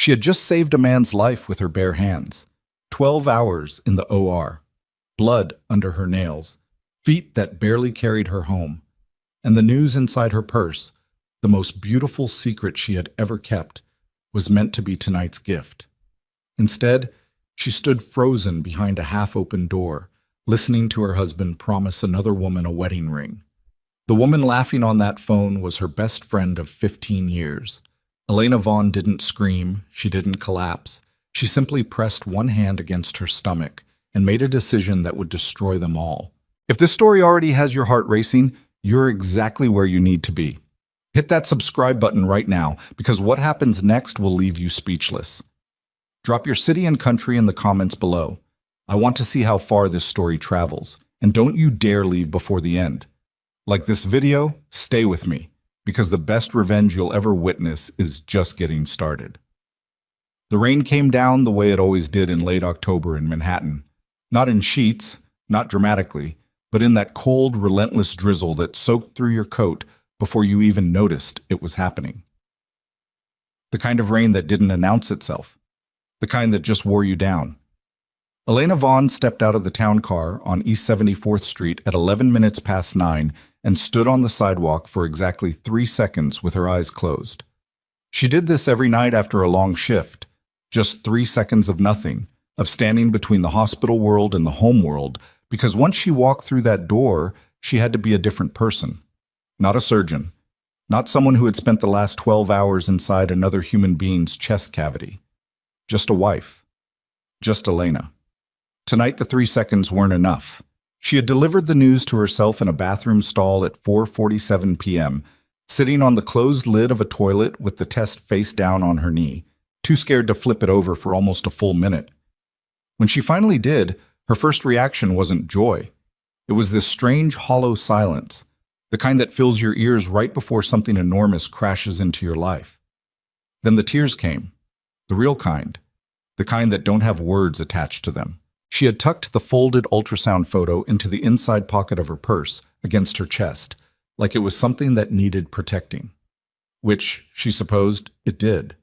She had just saved a man's life with her bare hands. 12 hours in the OR. Blood under her nails. Feet that barely carried her home. And the news inside her purse, the most beautiful secret she had ever kept, was meant to be tonight's gift. Instead, she stood frozen behind a half-open door, listening to her husband promise another woman a wedding ring. The woman laughing on that phone was her best friend of 15 years. Elena Vaughn didn't scream, she didn't collapse. She simply pressed one hand against her stomach and made a decision that would destroy them all. If this story already has your heart racing, you're exactly where you need to be. Hit that subscribe button right now, because what happens next will leave you speechless. Drop your city and country in the comments below. I want to see how far this story travels, and don't you dare leave before the end. Like this video, stay with me, because the best revenge you'll ever witness is just getting started. The rain came down the way it always did in late October in Manhattan. Not in sheets, not dramatically, but in that cold, relentless drizzle that soaked through your coat before you even noticed it was happening. The kind of rain that didn't announce itself. The kind that just wore you down. Elena Vaughn stepped out of the town car on East 74th Street at 11 minutes past 9 and stood on the sidewalk for exactly 3 seconds with her eyes closed. She did this every night after a long shift. Just 3 seconds of nothing, of standing between the hospital world and the home world, because once she walked through that door, she had to be a different person. Not a surgeon. Not someone who had spent the last 12 hours inside another human being's chest cavity. Just a wife. Just Elena. Tonight the 3 seconds weren't enough. She had delivered the news to herself in a bathroom stall at 4:47 p.m., sitting on the closed lid of a toilet with the test face down on her knee, too scared to flip it over for almost a full minute. When she finally did, her first reaction wasn't joy. It was this strange, hollow silence, the kind that fills your ears right before something enormous crashes into your life. Then the tears came, the real kind, the kind that don't have words attached to them. She had tucked the folded ultrasound photo into the inside pocket of her purse, against her chest, like it was something that needed protecting. Which, she supposed, it did.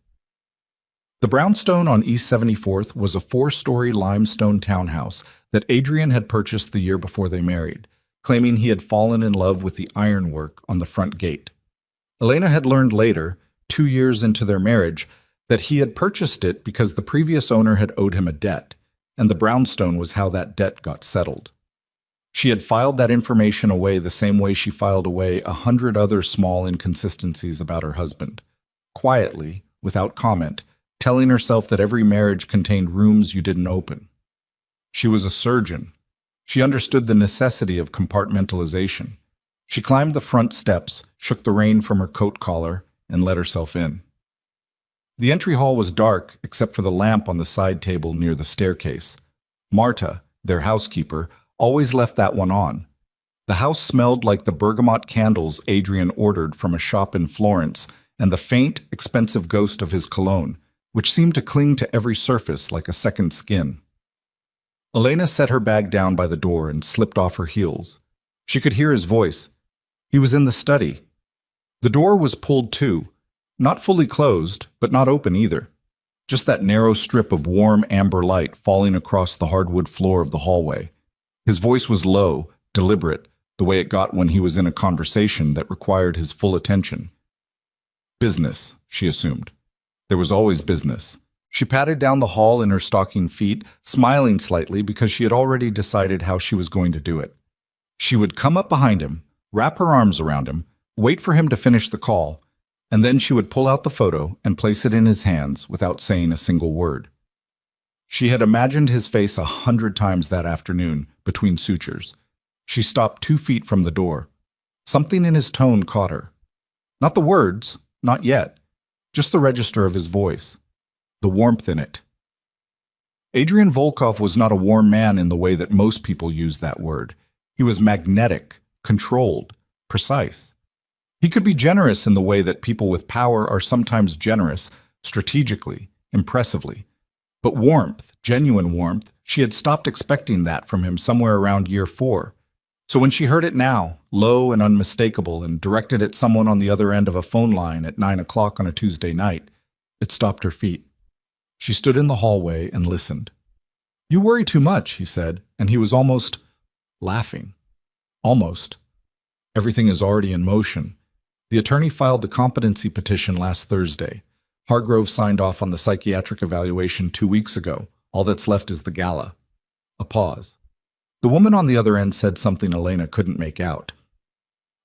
The brownstone on East 74th was a 4-story limestone townhouse that Adrian had purchased the year before they married, claiming he had fallen in love with the ironwork on the front gate. Elena had learned later, 2 years into their marriage, that he had purchased it because the previous owner had owed him a debt, and the brownstone was how that debt got settled. She had filed that information away the same way she filed away 100 other small inconsistencies about her husband, quietly, without comment, telling herself that every marriage contained rooms you didn't open. She was a surgeon. She understood the necessity of compartmentalization. She climbed the front steps, shook the rain from her coat collar, and let herself in. The entry hall was dark except for the lamp on the side table near the staircase. Marta, their housekeeper, always left that one on. The house smelled like the bergamot candles Adrian ordered from a shop in Florence and the faint, expensive ghost of his cologne, which seemed to cling to every surface like a second skin. Elena set her bag down by the door and slipped off her heels. She could hear his voice. He was in the study. The door was pulled to, not fully closed, but not open either. Just that narrow strip of warm amber light falling across the hardwood floor of the hallway. His voice was low, deliberate, the way it got when he was in a conversation that required his full attention. Business, she assumed. There was always business. She patted down the hall in her stocking feet, smiling slightly because she had already decided how she was going to do it. She would come up behind him, wrap her arms around him, wait for him to finish the call, and then she would pull out the photo and place it in his hands without saying a single word. She had imagined his face 100 times that afternoon, between sutures. She stopped 2 feet from the door. Something in his tone caught her. Not the words, not yet, just the register of his voice, the warmth in it. Adrian Volkov was not a warm man in the way that most people use that word. He was magnetic, controlled, precise. He could be generous in the way that people with power are sometimes generous, strategically, impressively. But warmth, genuine warmth, she had stopped expecting that from him somewhere around year 4. So when she heard it now, low and unmistakable and directed at someone on the other end of a phone line at 9 o'clock on a Tuesday night, it stopped her feet. She stood in the hallway and listened. "You worry too much," he said, and he was almost laughing. Almost. Everything is already in motion. The attorney filed the competency petition last Thursday. Hargrove signed off on the psychiatric evaluation 2 weeks ago. All that's left is the gala. A pause. The woman on the other end said something Elena couldn't make out.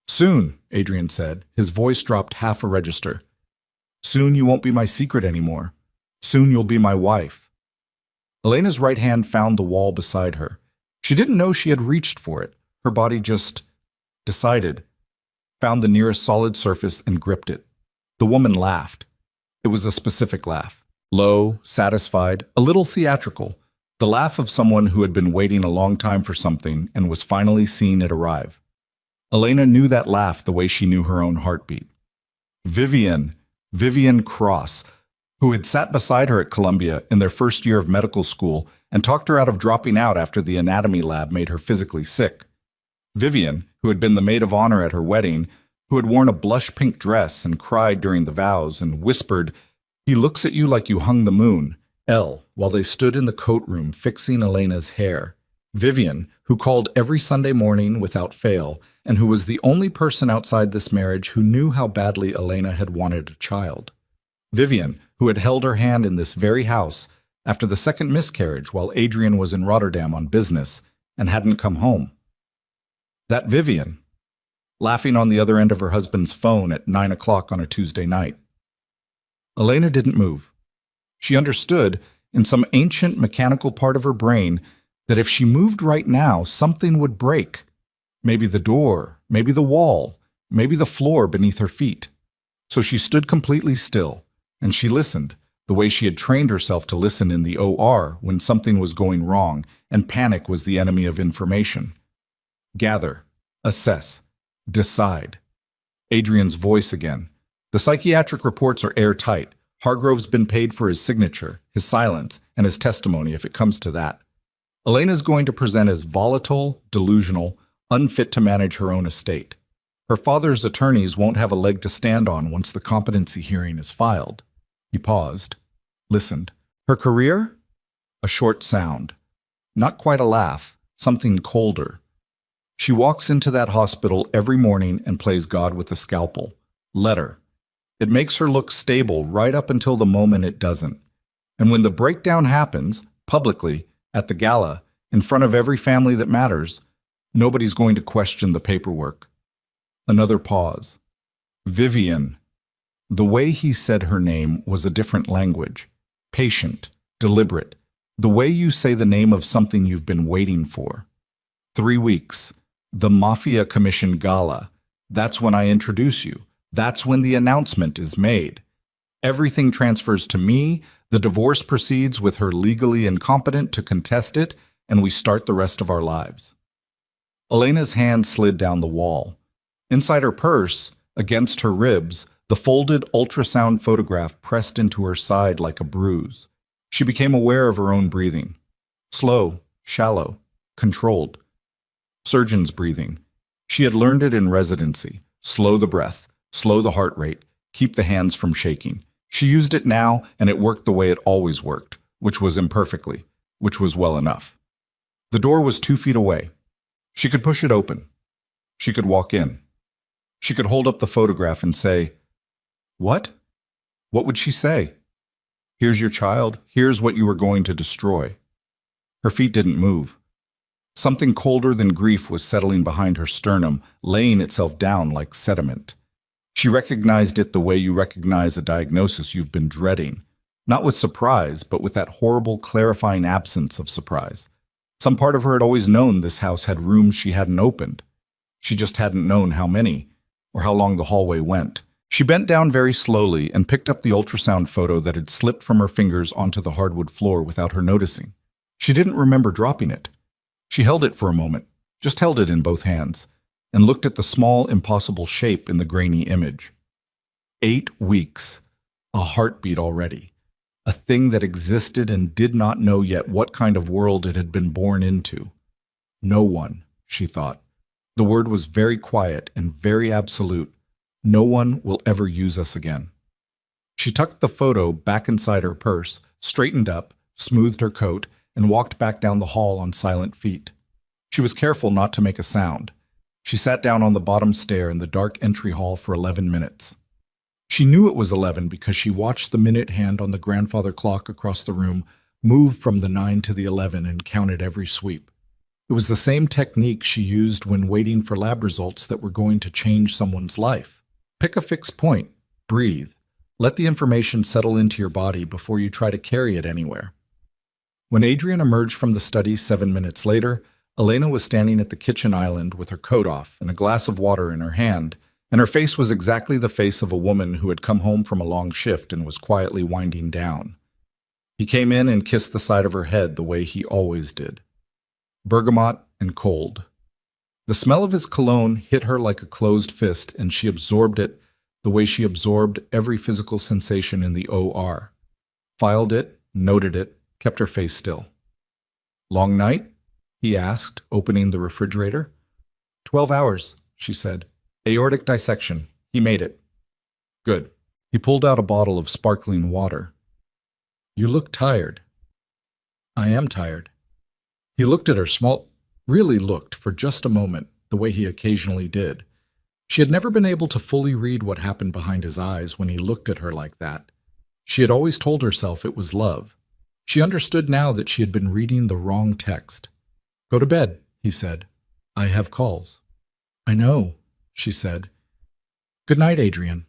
"Soon," Adrian said. His voice dropped half a register. "Soon you won't be my secret anymore. Soon you'll be my wife." Elena's right hand found the wall beside her. She didn't know she had reached for it. Her body just decided, found the nearest solid surface and gripped it. The woman laughed. It was a specific laugh. Low, satisfied, a little theatrical. The laugh of someone who had been waiting a long time for something and was finally seeing it arrive. Elena knew that laugh the way she knew her own heartbeat. Vivian Cross, who had sat beside her at Columbia in their first year of medical school and talked her out of dropping out after the anatomy lab made her physically sick. Vivian, who had been the maid of honor at her wedding, who had worn a blush-pink dress and cried during the vows and whispered, "He looks at you like you hung the moon," while they stood in the coat room fixing Elena's hair. Vivian, who called every Sunday morning without fail, and who was the only person outside this marriage who knew how badly Elena had wanted a child. Vivian, who had held her hand in this very house after the second miscarriage while Adrian was in Rotterdam on business and hadn't come home. That Vivian, laughing on the other end of her husband's phone at 9 o'clock on a Tuesday night. Elena didn't move. She understood, in some ancient mechanical part of her brain, that if she moved right now, something would break. Maybe the door, maybe the wall, maybe the floor beneath her feet. So she stood completely still, and she listened, the way she had trained herself to listen in the OR when something was going wrong and panic was the enemy of information. Gather, assess, decide. Adrian's voice again. The psychiatric reports are airtight. Hargrove's been paid for his signature, his silence, and his testimony if it comes to that. Elena's going to present as volatile, delusional, unfit to manage her own estate. Her father's attorneys won't have a leg to stand on once the competency hearing is filed. He paused, listened. Her career? A short sound. Not quite a laugh, something colder. She walks into that hospital every morning and plays God with a scalpel. Let her. It makes her look stable right up until the moment it doesn't. And when the breakdown happens, publicly, at the gala, in front of every family that matters, nobody's going to question the paperwork. Another pause. Vivian. The way he said her name was a different language. Patient, deliberate. The way you say the name of something you've been waiting for. 3 weeks. The Mafia Commission Gala. That's when I introduce you. That's when the announcement is made. Everything transfers to me, the divorce proceeds with her legally incompetent to contest it, and we start the rest of our lives. Elena's hand slid down the wall. Inside her purse, against her ribs, the folded ultrasound photograph pressed into her side like a bruise. She became aware of her own breathing. Slow, shallow, controlled. Surgeon's breathing. She had learned it in residency. Slow the breath, slow the heart rate, keep the hands from shaking. She used it now, and it worked the way it always worked, which was imperfectly, which was well enough. The door was 2 feet away. She could push it open. She could walk in. She could hold up the photograph and say, "What?" What would she say? "Here's your child. Here's what you were going to destroy." Her feet didn't move. Something colder than grief was settling behind her sternum, laying itself down like sediment. She recognized it the way you recognize a diagnosis you've been dreading, not with surprise, but with that horrible, clarifying absence of surprise. Some part of her had always known this house had rooms she hadn't opened. She just hadn't known how many, or how long the hallway went. She bent down very slowly and picked up the ultrasound photo that had slipped from her fingers onto the hardwood floor without her noticing. She didn't remember dropping it. She held it for a moment, just held it in both hands, and looked at the small, impossible shape in the grainy image. 8 weeks. A heartbeat already. A thing that existed and did not know yet what kind of world it had been born into. No one, she thought. The word was very quiet and very absolute. No one will ever use us again. She tucked the photo back inside her purse, straightened up, smoothed her coat, and walked back down the hall on silent feet. She was careful not to make a sound. She sat down on the bottom stair in the dark entry hall for 11 minutes. She knew it was 11 because she watched the minute hand on the grandfather clock across the room move from the 9 to the 11 and counted every sweep. It was the same technique she used when waiting for lab results that were going to change someone's life. Pick a fixed point, breathe, let the information settle into your body before you try to carry it anywhere. When Adrian emerged from the study 7 minutes later, Elena was standing at the kitchen island with her coat off and a glass of water in her hand, and her face was exactly the face of a woman who had come home from a long shift and was quietly winding down. He came in and kissed the side of her head the way he always did. Bergamot and cold. The smell of his cologne hit her like a closed fist, and she absorbed it the way she absorbed every physical sensation in the OR. Filed it, noted it, kept her face still. "Long night?" he asked, opening the refrigerator. 12 hours, she said. Aortic dissection. He made it. Good. He pulled out a bottle of sparkling water. "You look tired." "I am tired." He looked at her really looked for just a moment, the way he occasionally did. She had never been able to fully read what happened behind his eyes when he looked at her like that. She had always told herself it was love. She understood now that she had been reading the wrong text. "Go to bed," he said. "I have calls." "I know," she said. "Good night, Adrian."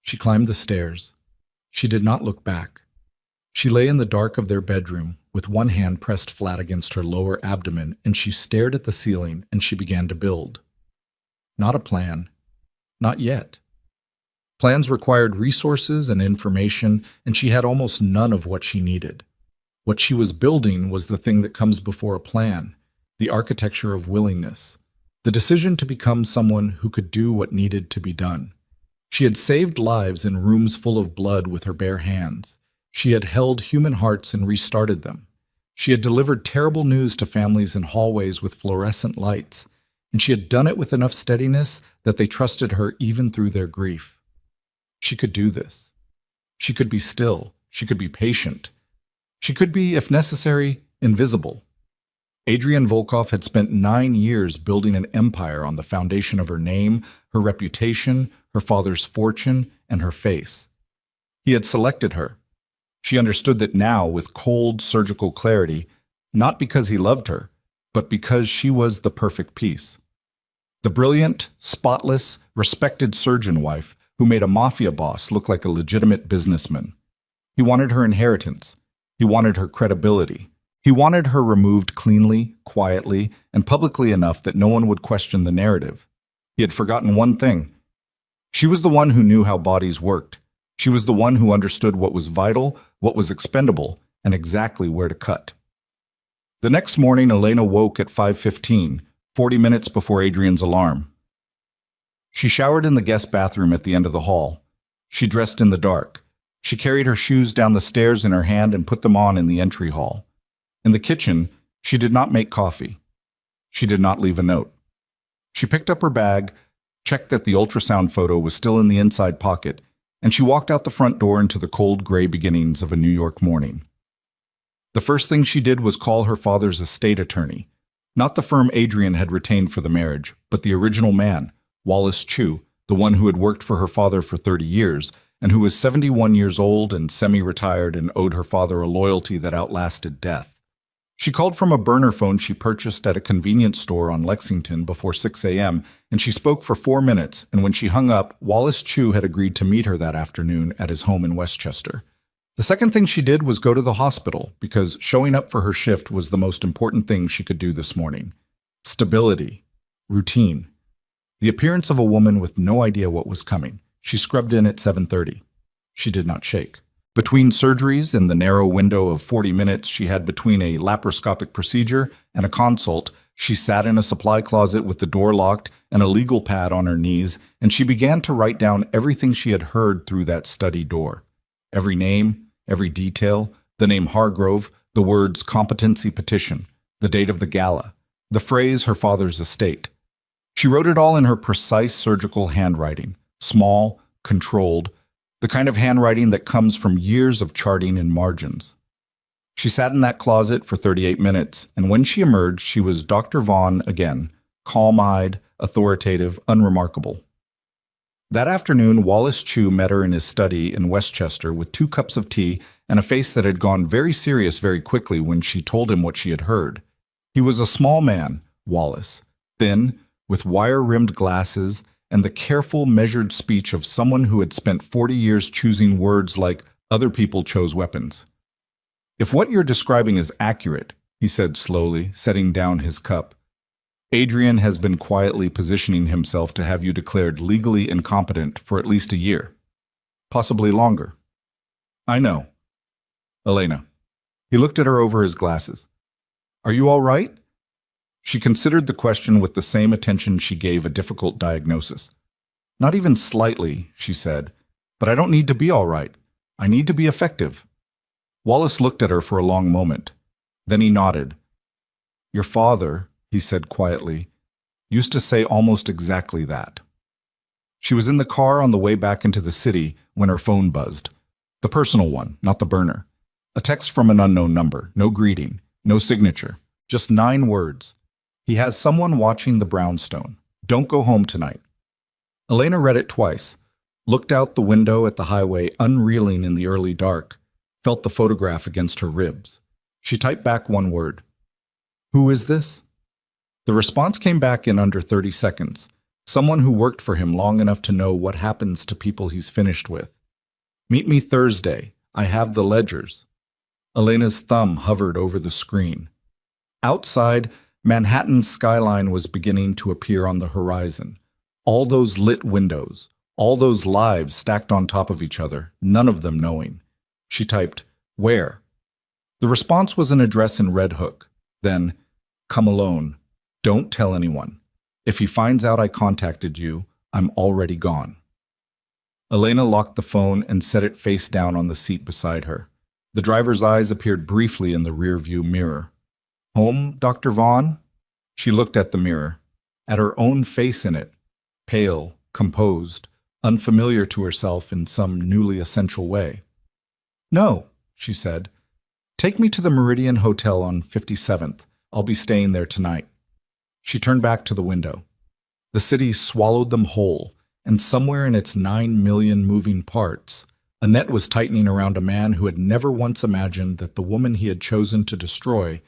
She climbed the stairs. She did not look back. She lay in the dark of their bedroom, with one hand pressed flat against her lower abdomen, and she stared at the ceiling and she began to build. Not a plan. Not yet. Plans required resources and information, and she had almost none of what she needed. What she was building was the thing that comes before a plan, the architecture of willingness, the decision to become someone who could do what needed to be done. She had saved lives in rooms full of blood with her bare hands. She had held human hearts and restarted them. She had delivered terrible news to families in hallways with fluorescent lights, and she had done it with enough steadiness that they trusted her even through their grief. She could do this. She could be still. She could be patient. She could be, if necessary, invisible. Adrian Volkov had spent 9 years building an empire on the foundation of her name, her reputation, her father's fortune, and her face. He had selected her. She understood that now with cold, surgical clarity, not because he loved her, but because she was the perfect piece. The brilliant, spotless, respected surgeon wife who made a mafia boss look like a legitimate businessman. He wanted her inheritance. He wanted her credibility. He wanted her removed cleanly, quietly, and publicly enough that no one would question the narrative. He had forgotten one thing. She was the one who knew how bodies worked. She was the one who understood what was vital, what was expendable, and exactly where to cut. The next morning, Elena woke at 5:15, 40 minutes before Adrian's alarm. She showered in the guest bathroom at the end of the hall. She dressed in the dark. She carried her shoes down the stairs in her hand and put them on in the entry hall. In the kitchen, she did not make coffee. She did not leave a note. She picked up her bag, checked that the ultrasound photo was still in the inside pocket, and she walked out the front door into the cold gray beginnings of a New York morning. The first thing she did was call her father's estate attorney, not the firm Adrian had retained for the marriage, but the original man, Wallace Chu, the one who had worked for her father for 30 years, and who was 71 years old and semi-retired and owed her father a loyalty that outlasted death. She called from a burner phone she purchased at a convenience store on Lexington before 6 a.m., and she spoke for 4 minutes, and when she hung up, Wallace Chu had agreed to meet her that afternoon at his home in Westchester. The second thing she did was go to the hospital, because showing up for her shift was the most important thing she could do this morning. Stability. Routine. The appearance of a woman with no idea what was coming. She scrubbed in at 7:30. She did not shake. Between surgeries, in the narrow window of 40 minutes she had between a laparoscopic procedure and a consult, she sat in a supply closet with the door locked and a legal pad on her knees, and she began to write down everything she had heard through that study door. Every name, every detail, the name Hargrove, the words competency petition, the date of the gala, the phrase her father's estate. She wrote it all in her precise surgical handwriting, small, controlled, the kind of handwriting that comes from years of charting in margins. She sat in that closet for 38 minutes, and when she emerged, she was Dr. Vaughn again, calm-eyed, authoritative, unremarkable. That afternoon, Wallace Chu met her in his study in Westchester with 2 cups of tea and a face that had gone very serious very quickly when she told him what she had heard. He was a small man, Wallace, thin, with wire-rimmed glasses, and the careful, measured speech of someone who had spent 40 years choosing words like other people chose weapons. "If what you're describing is accurate," he said slowly, setting down his cup, "Adrian has been quietly positioning himself to have you declared legally incompetent for at least a year. Possibly longer." "I know. Elena." He looked at her over his glasses. "Are you all right?" She considered the question with the same attention she gave a difficult diagnosis. "Not even slightly," she said, "but I don't need to be all right. I need to be effective." Wallace looked at her for a long moment. Then he nodded. "Your father," he said quietly, "used to say almost exactly that." She was in the car on the way back into the city when her phone buzzed. The personal one, not the burner. A text from an unknown number, no greeting, no signature, just 9 words. "He has someone watching the brownstone. Don't go home tonight." Elena read it twice, looked out the window at the highway unreeling in the early dark, felt the photograph against her ribs. She typed back 1 word. "Who is this?" The response came back in under 30 seconds. Someone who worked for him long enough to know what happens to people he's finished with. "Meet me Thursday. I have the ledgers." Elena's thumb hovered over the screen. Outside, Manhattan's skyline was beginning to appear on the horizon. All those lit windows, all those lives stacked on top of each other, none of them knowing. She typed, "Where?" The response was an address in Red Hook. Then, "Come alone. Don't tell anyone. If he finds out I contacted you, I'm already gone." Elena locked the phone and set it face down on the seat beside her. The driver's eyes appeared briefly in the rearview mirror. "Home, Dr. Vaughn?" She looked at the mirror, at her own face in it, pale, composed, unfamiliar to herself in some newly essential way. "No," she said. "Take me to the Meridian Hotel on 57th. I'll be staying there tonight." She turned back to the window. The city swallowed them whole, and somewhere in its 9 million moving parts, a net was tightening around a man who had never once imagined that the woman he had chosen to destroy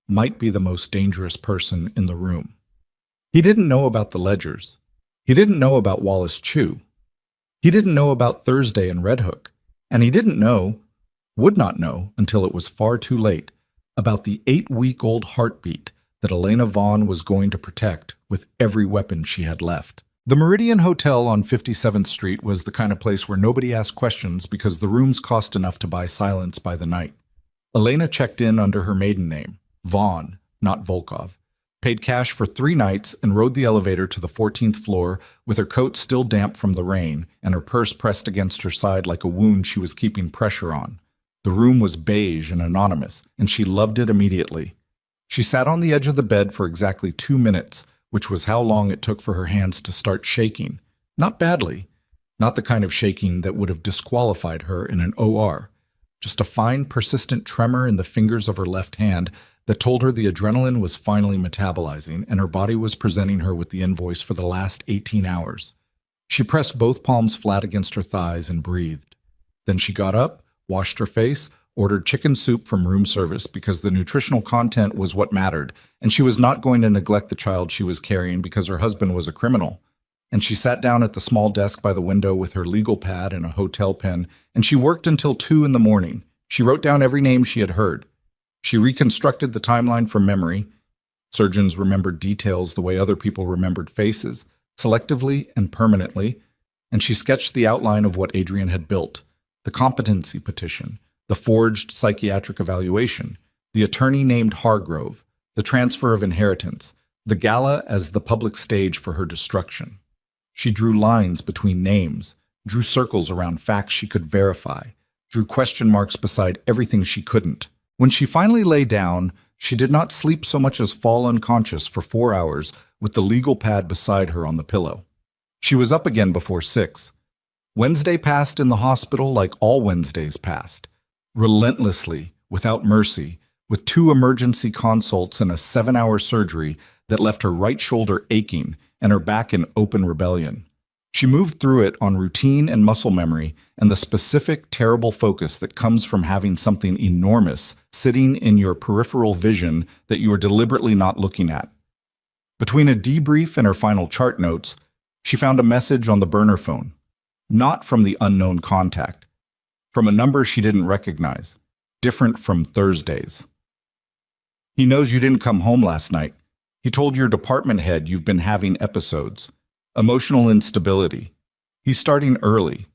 might be the most dangerous person in the room. He didn't know about the ledgers. He didn't know about Wallace Chu. He didn't know about Thursday in Red Hook. And he didn't know, would not know until it was far too late, about the 8-week-old heartbeat that Elena Vaughn was going to protect with every weapon she had left. The Meridian Hotel on 57th Street was the kind of place where nobody asked questions because the rooms cost enough to buy silence by the night. Elena checked in under her maiden name, Vaughn, not Volkov, paid cash for 3 nights and rode the elevator to the 14th floor with her coat still damp from the rain and her purse pressed against her side like a wound she was keeping pressure on. The room was beige and anonymous, and she loved it immediately. She sat on the edge of the bed for exactly 2 minutes, which was how long it took for her hands to start shaking. Not badly. Not the kind of shaking that would have disqualified her in an OR. Just a fine, persistent tremor in the fingers of her left hand that told her the adrenaline was finally metabolizing and her body was presenting her with the invoice for the last 18 hours. She pressed both palms flat against her thighs and breathed. Then she got up, washed her face, ordered chicken soup from room service because the nutritional content was what mattered, and she was not going to neglect the child she was carrying because her husband was a criminal. And she sat down at the small desk by the window with her legal pad and a hotel pen, and she worked until 2 in the morning. She wrote down every name she had heard. She reconstructed the timeline from memory. Surgeons remembered details the way other people remembered faces, selectively and permanently, and she sketched the outline of what Adrian had built, the competency petition, the forged psychiatric evaluation, the attorney named Hargrove, the transfer of inheritance, the gala as the public stage for her destruction. She drew lines between names, drew circles around facts she could verify, drew question marks beside everything she couldn't. When she finally lay down, she did not sleep so much as fall unconscious for 4 hours with the legal pad beside her on the pillow. She was up again before 6. Wednesday passed in the hospital like all Wednesdays passed, relentlessly, without mercy, with 2 emergency consults and a 7-hour surgery that left her right shoulder aching and her back in open rebellion. She moved through it on routine and muscle memory and the specific, terrible focus that comes from having something enormous sitting in your peripheral vision that you are deliberately not looking at. Between a debrief and her final chart notes, she found a message on the burner phone, not from the unknown contact, from a number she didn't recognize, different from Thursday's. He knows you didn't come home last night. He told your department head you've been having episodes. Emotional instability. He's starting early.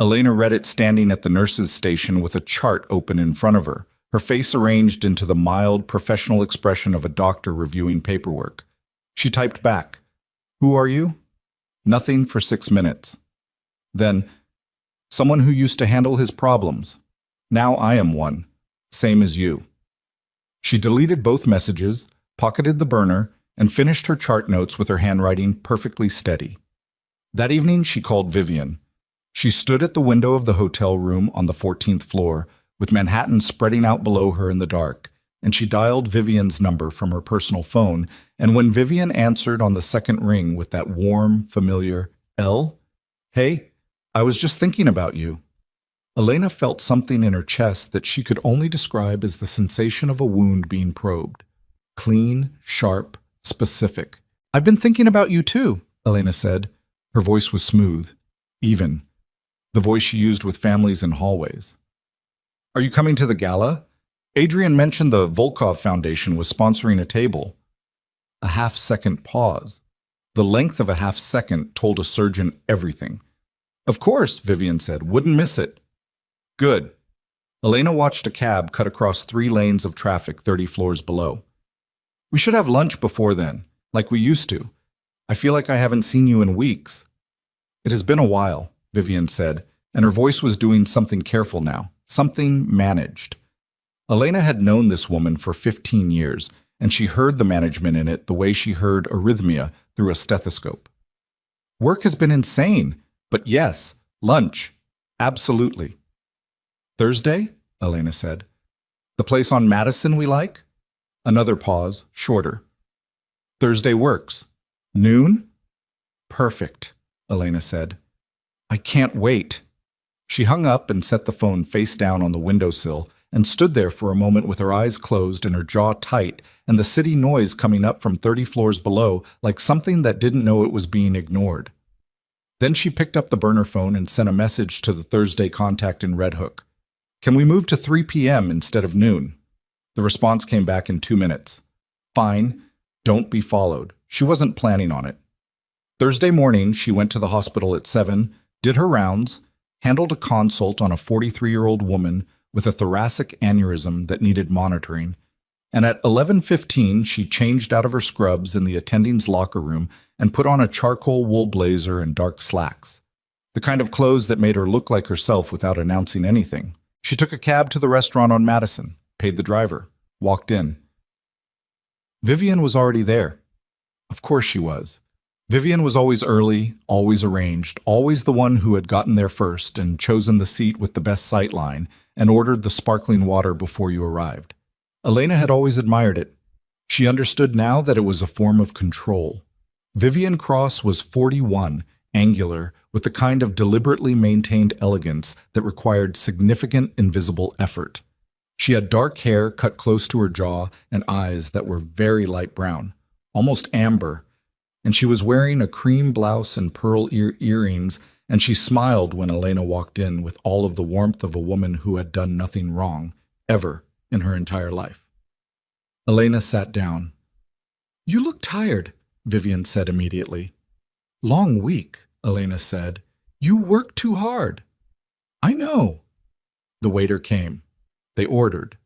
Elena read it standing at the nurse's station with a chart open in front of her, her face arranged into the mild, professional expression of a doctor reviewing paperwork. She typed back, "Who are you?" Nothing for 6 minutes. Then, "Someone who used to handle his problems. Now I am one. Same as you." She deleted both messages, pocketed the burner, and finished her chart notes with her handwriting perfectly steady. That evening, she called Vivian. She stood at the window of the hotel room on the 14th floor, with Manhattan spreading out below her in the dark, and she dialed Vivian's number from her personal phone, and when Vivian answered on the second ring with that warm, familiar, "Elle? Hey, I was just thinking about you." Elena felt something in her chest that she could only describe as the sensation of a wound being probed. Clean, sharp, specific. "I've been thinking about you too," Elena said. Her voice was smooth, even. The voice she used with families in hallways. "Are you coming to the gala? Adrian mentioned the Volkov Foundation was sponsoring a table." A half-second pause. The length of a half-second told a surgeon everything. "Of course," Vivian said. "Wouldn't miss it." "Good." Elena watched a cab cut across 3 lanes of traffic 30 floors below. "We should have lunch before then, like we used to. I feel like I haven't seen you in weeks." "It has been a while," Vivian said, and her voice was doing something careful now, something managed. Elena had known this woman for 15 years, and she heard the management in it the way she heard arrhythmia through a stethoscope. "Work has been insane, but yes, lunch. Absolutely." "Thursday?" Elena said. "The place on Madison we like?" Another pause, shorter. "Thursday works. Noon?" "Perfect," Elena said. "I can't wait." She hung up and set the phone face down on the windowsill and stood there for a moment with her eyes closed and her jaw tight and the city noise coming up from 30 floors below like something that didn't know it was being ignored. Then she picked up the burner phone and sent a message to the Thursday contact in Red Hook. "Can we move to 3 p.m. instead of noon?" The response came back in 2 minutes. "Fine. Don't be followed." She wasn't planning on it. Thursday morning, she went to the hospital at 7, did her rounds, handled a consult on a 43-year-old woman with a thoracic aneurysm that needed monitoring, and at 11:15 she changed out of her scrubs in the attending's locker room and put on a charcoal wool blazer and dark slacks, the kind of clothes that made her look like herself without announcing anything. She took a cab to the restaurant on Madison, paid the driver, walked in. Vivian was already there. Of course she was. Vivian was always early, always arranged, always the one who had gotten there first and chosen the seat with the best sight line and ordered the sparkling water before you arrived. Elena had always admired it. She understood now that it was a form of control. Vivian Cross was 41, angular, with the kind of deliberately maintained elegance that required significant invisible effort. She had dark hair cut close to her jaw and eyes that were very light brown, almost amber, and she was wearing a cream blouse and pearl earrings, and she smiled when Elena walked in with all of the warmth of a woman who had done nothing wrong, ever, in her entire life. Elena sat down. "You look tired," Vivian said immediately. "Long week," Elena said. "You work too hard." "I know." The waiter came. They ordered.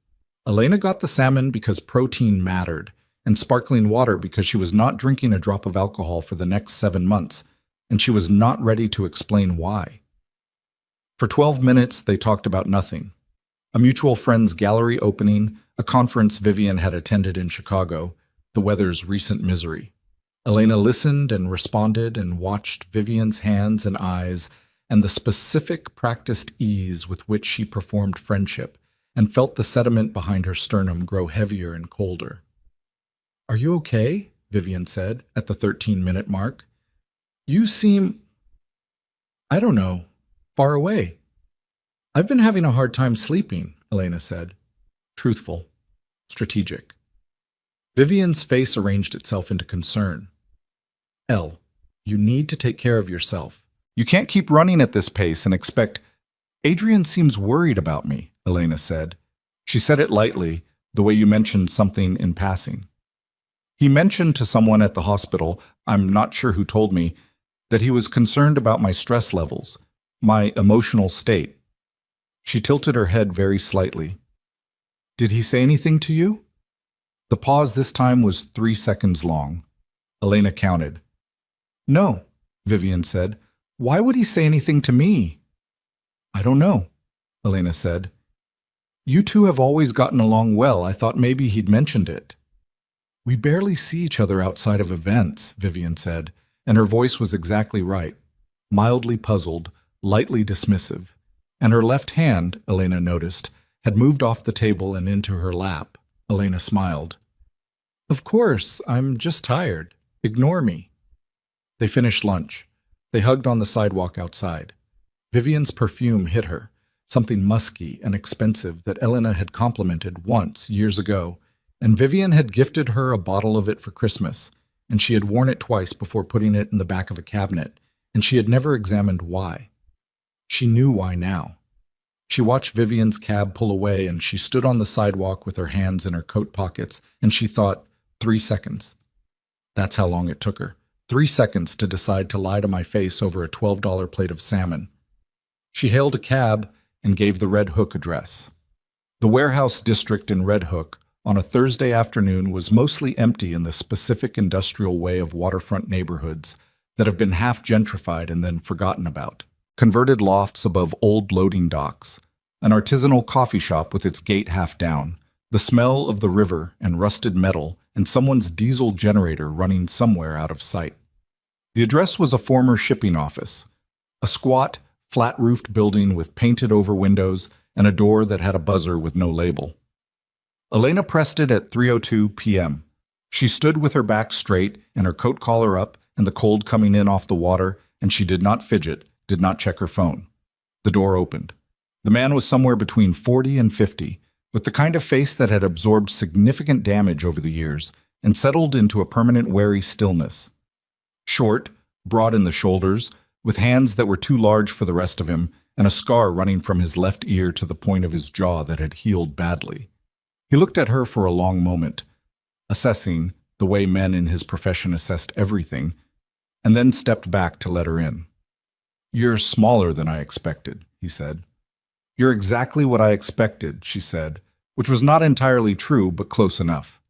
Elena got the salmon because protein mattered, and sparkling water because she was not drinking a drop of alcohol for the next 7 months, and she was not ready to explain why. For 12 minutes, they talked about nothing. A mutual friend's gallery opening, a conference Vivian had attended in Chicago, the weather's recent misery. Elena listened and responded and watched Vivian's hands and eyes, and the specific practiced ease with which she performed friendship, and felt the sediment behind her sternum grow heavier and colder. "Are you okay?" Vivian said at the 13-minute mark. "You seem, I don't know, far away." "I've been having a hard time sleeping," Elena said. Truthful. Strategic. Vivian's face arranged itself into concern. "Elle, you need to take care of yourself. You can't keep running at this pace and expect—" "Adrian seems worried about me," Elena said. She said it lightly, the way you mentioned something in passing. "He mentioned to someone at the hospital, I'm not sure who told me, that he was concerned about my stress levels, my emotional state." She tilted her head very slightly. "Did he say anything to you?" The pause this time was 3 seconds long. Elena counted. "No," Vivian said. "Why would he say anything to me?" "I don't know," Elena said. "You two have always gotten along well. I thought maybe he'd mentioned it." "We barely see each other outside of events," Vivian said, and her voice was exactly right, mildly puzzled, lightly dismissive. And her left hand, Elena noticed, had moved off the table and into her lap. Elena smiled. "Of course, I'm just tired. Ignore me." They finished lunch. They hugged on the sidewalk outside. Vivian's perfume hit her, something musky and expensive that Elena had complimented once, years ago, and Vivian had gifted her a bottle of it for Christmas, and she had worn it twice before putting it in the back of a cabinet, and she had never examined why. She knew why now. She watched Vivian's cab pull away, and she stood on the sidewalk with her hands in her coat pockets, and she thought, 3 seconds. That's how long it took her. 3 seconds to decide to lie to my face over a $12 plate of salmon. She hailed a cab and gave the Red Hook address. The warehouse district in Red Hook on a Thursday afternoon was mostly empty in the specific industrial way of waterfront neighborhoods that have been half gentrified and then forgotten about. Converted lofts above old loading docks, an artisanal coffee shop with its gate half down, the smell of the river and rusted metal, and someone's diesel generator running somewhere out of sight. The address was a former shipping office, a squat, flat-roofed building with painted-over windows and a door that had a buzzer with no label. Elena pressed it at 3:02 p.m. She stood with her back straight and her coat collar up and the cold coming in off the water, and she did not fidget, did not check her phone. The door opened. The man was somewhere between 40 and 50, with the kind of face that had absorbed significant damage over the years and settled into a permanent wary stillness. Short, broad in the shoulders, with hands that were too large for the rest of him, and a scar running from his left ear to the point of his jaw that had healed badly. He looked at her for a long moment, assessing, the way men in his profession assessed everything, and then stepped back to let her in. "You're smaller than I expected," he said. "You're exactly what I expected," she said, which was not entirely true, but close enough.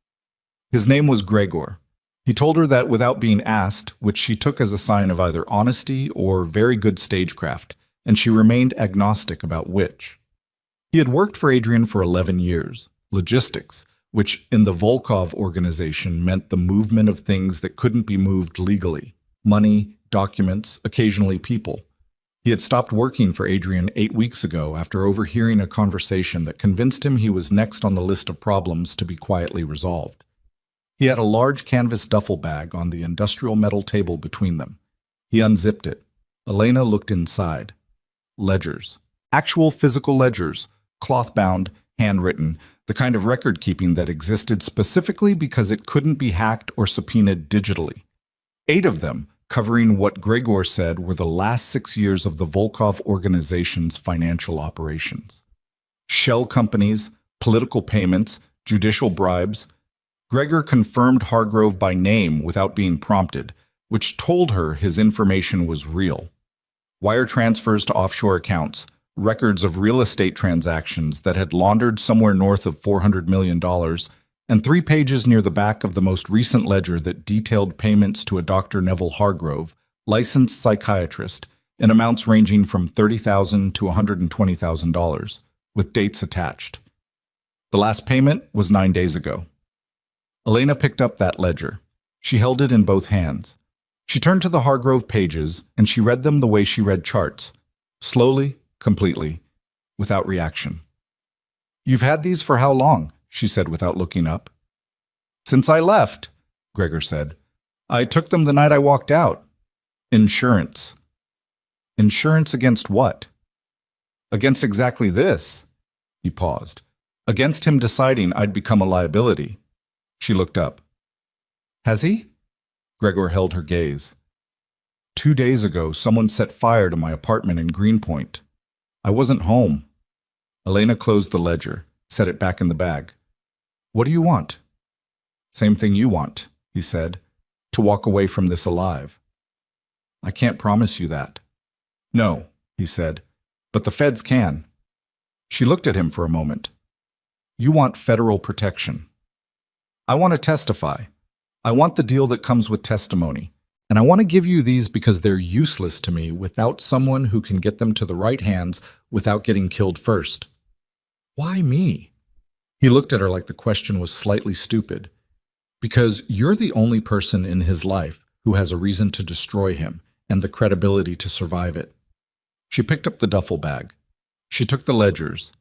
His name was Gregor. He told her that without being asked, which she took as a sign of either honesty or very good stagecraft, and she remained agnostic about which. He had worked for Adrian for 11 years, logistics, which in the Volkov organization meant the movement of things that couldn't be moved legally, money, documents, occasionally people. He had stopped working for Adrian 8 weeks ago after overhearing a conversation that convinced him he was next on the list of problems to be quietly resolved. He had a large canvas duffel bag on the industrial metal table between them. He unzipped it. Elena looked inside. Ledgers. Actual physical ledgers, cloth-bound, handwritten, the kind of record-keeping that existed specifically because it couldn't be hacked or subpoenaed digitally. 8 of them, covering what Gregor said were the last 6 years of the Volkov organization's financial operations. Shell companies, political payments, judicial bribes. Gregor confirmed Hargrove by name without being prompted, which told her his information was real. Wire transfers to offshore accounts, records of real estate transactions that had laundered somewhere north of $400 million, and 3 pages near the back of the most recent ledger that detailed payments to a Dr. Neville Hargrove, licensed psychiatrist, in amounts ranging from $30,000 to $120,000, with dates attached. The last payment was 9 days ago. Elena picked up that ledger. She held it in both hands. She turned to the Hargrove pages, and she read them the way she read charts, slowly, completely, without reaction. "You've had these for how long?" she said without looking up. "Since I left," Gregor said. "I took them the night I walked out." "Insurance." "Insurance against what?" "Against exactly this." He paused. "Against him deciding I'd become a liability." She looked up. "Has he?" Gregor held her gaze. "2 days ago, someone set fire to my apartment in Greenpoint. I wasn't home." Elena closed the ledger, set it back in the bag. "What do you want?" "Same thing you want," he said. "To walk away from this alive." "I can't promise you that." "No," he said, "but the feds can." She looked at him for a moment. "You want federal protection." "I want to testify. I want the deal that comes with testimony. And I want to give you these because they're useless to me without someone who can get them to the right hands without getting killed first." "Why me?" He looked at her like the question was slightly stupid. "Because you're the only person in his life who has a reason to destroy him and the credibility to survive it." She picked up the duffel bag. She took the ledgers.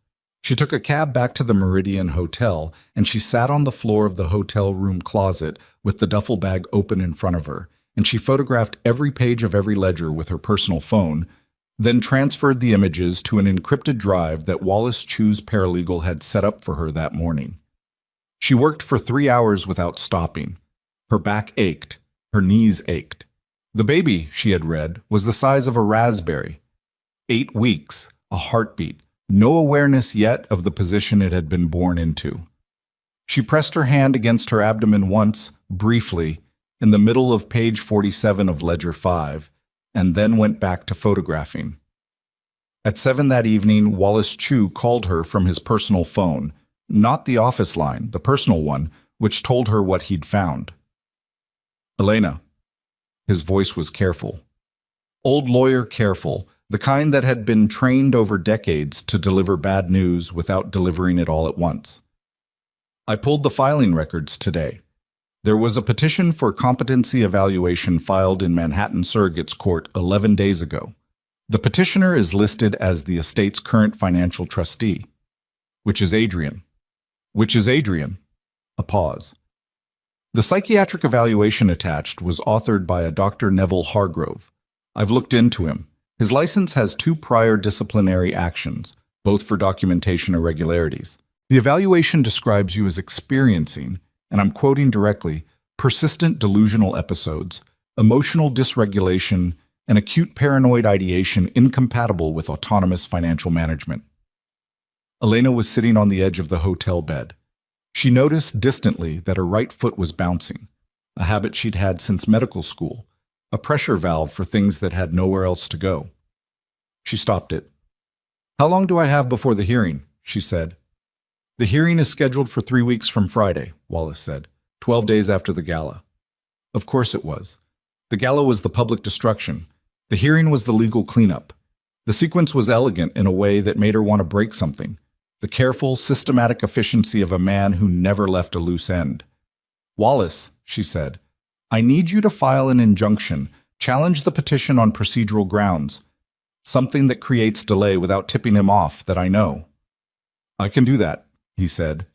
She took a cab back to the Meridian Hotel, and she sat on the floor of the hotel room closet with the duffel bag open in front of her, and she photographed every page of every ledger with her personal phone, then transferred the images to an encrypted drive that Wallace Chu's paralegal had set up for her that morning. She worked for 3 hours without stopping. Her back ached. Her knees ached. The baby, she had read, was the size of a raspberry. 8 weeks, a heartbeat, no awareness yet of the position it had been born into. She pressed her hand against her abdomen once, briefly, in the middle of page 47 of Ledger 5, and then went back to photographing. At 7 that evening, Wallace Chu called her from his personal phone, not the office line, the personal one, which told her what he'd found. "Elena." His voice was careful. Old lawyer careful, the kind that had been trained over decades to deliver bad news without delivering it all at once. "I pulled the filing records today. There was a petition for competency evaluation filed in Manhattan Surrogate's Court 11 days ago. The petitioner is listed as the estate's current financial trustee. Which is Adrian." "Which is Adrian?" A pause. "The psychiatric evaluation attached was authored by a Dr. Neville Hargrove. I've looked into him. His license has 2 prior disciplinary actions, both for documentation irregularities. The evaluation describes you as experiencing, and I'm quoting directly, persistent delusional episodes, emotional dysregulation, and acute paranoid ideation incompatible with autonomous financial management." Elena was sitting on the edge of the hotel bed. She noticed distantly that her right foot was bouncing, a habit she'd had since medical school, a pressure valve for things that had nowhere else to go. She stopped it. "How long do I have before the hearing?" she said. "The hearing is scheduled for 3 weeks from Friday," Wallace said, 12 days after the gala. Of course it was. The gala was the public destruction. The hearing was the legal cleanup. The sequence was elegant in a way that made her want to break something. The careful, systematic efficiency of a man who never left a loose end. "Wallace," she said, "I need you to file an injunction, challenge the petition on procedural grounds. Something that creates delay without tipping him off, that I know." "I can do that," he said.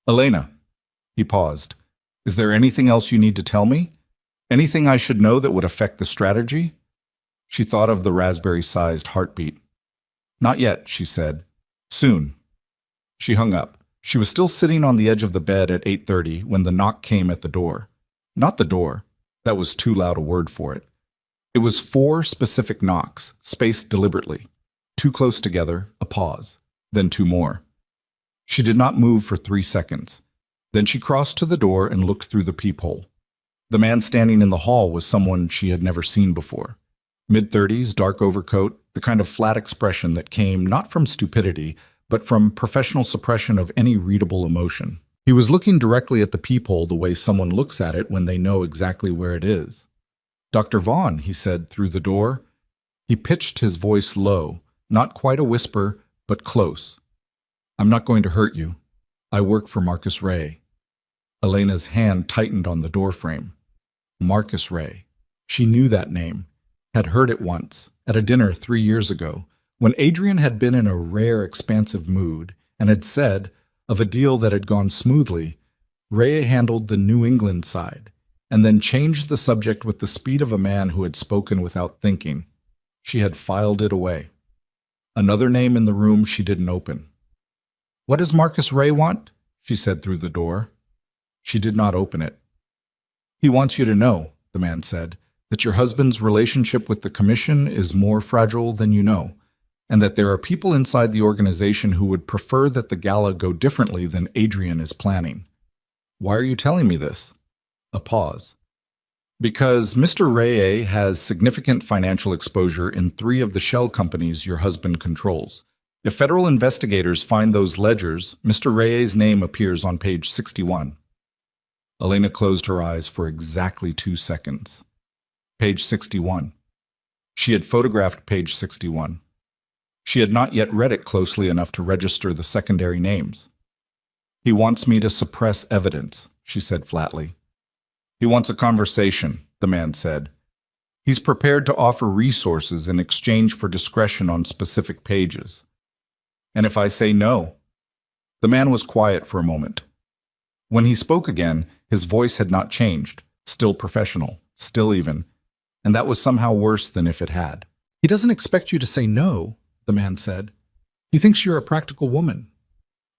"Elena." He paused. "Is there anything else you need to tell me? Anything I should know that would affect the strategy?" She thought of the raspberry-sized heartbeat. "Not yet," she said. "Soon." She hung up. She was still sitting on the edge of the bed at 8:30 when the knock came at the door. Not the door. That was too loud a word for it. It was 4 specific knocks, spaced deliberately. 2 close together, a pause, then 2 more. She did not move for 3 seconds. Then she crossed to the door and looked through the peephole. The man standing in the hall was someone she had never seen before. Mid-30s, dark overcoat, the kind of flat expression that came not from stupidity, but from professional suppression of any readable emotion. He was looking directly at the peephole the way someone looks at it when they know exactly where it is. "Dr. Vaughn," he said through the door. He pitched his voice low, not quite a whisper, but close. "I'm not going to hurt you. I work for Marcus Ray." Elena's hand tightened on the doorframe. Marcus Ray. She knew that name, had heard it once, at a dinner 3 years ago, When Adrian had been in a rare, expansive mood and had said of a deal that had gone smoothly, Ray handled the New England side and then changed the subject with the speed of a man who had spoken without thinking. She had filed it away. Another name in the room she didn't open. "What does Marcus Ray want?" she said through the door. She did not open it. "He wants you to know," the man said, "that your husband's relationship with the commission is more fragile than you know, and that there are people inside the organization who would prefer that the gala go differently than Adrian is planning." "Why are you telling me this?" A pause. "Because Mr. Ray has significant financial exposure in 3 of the shell companies your husband controls. If federal investigators find those ledgers, Mr. Ray's name appears on page 61. Elena closed her eyes for exactly 2 seconds. Page 61. She had photographed page 61. She had not yet read it closely enough to register the secondary names. "He wants me to suppress evidence," she said flatly. "He wants a conversation," the man said. "He's prepared to offer resources in exchange for discretion on specific pages. And if I say no?" The man was quiet for a moment. When he spoke again, his voice had not changed, still professional, still even, and that was somehow worse than if it had. "He doesn't expect you to say no," the man said. "He thinks you're a practical woman."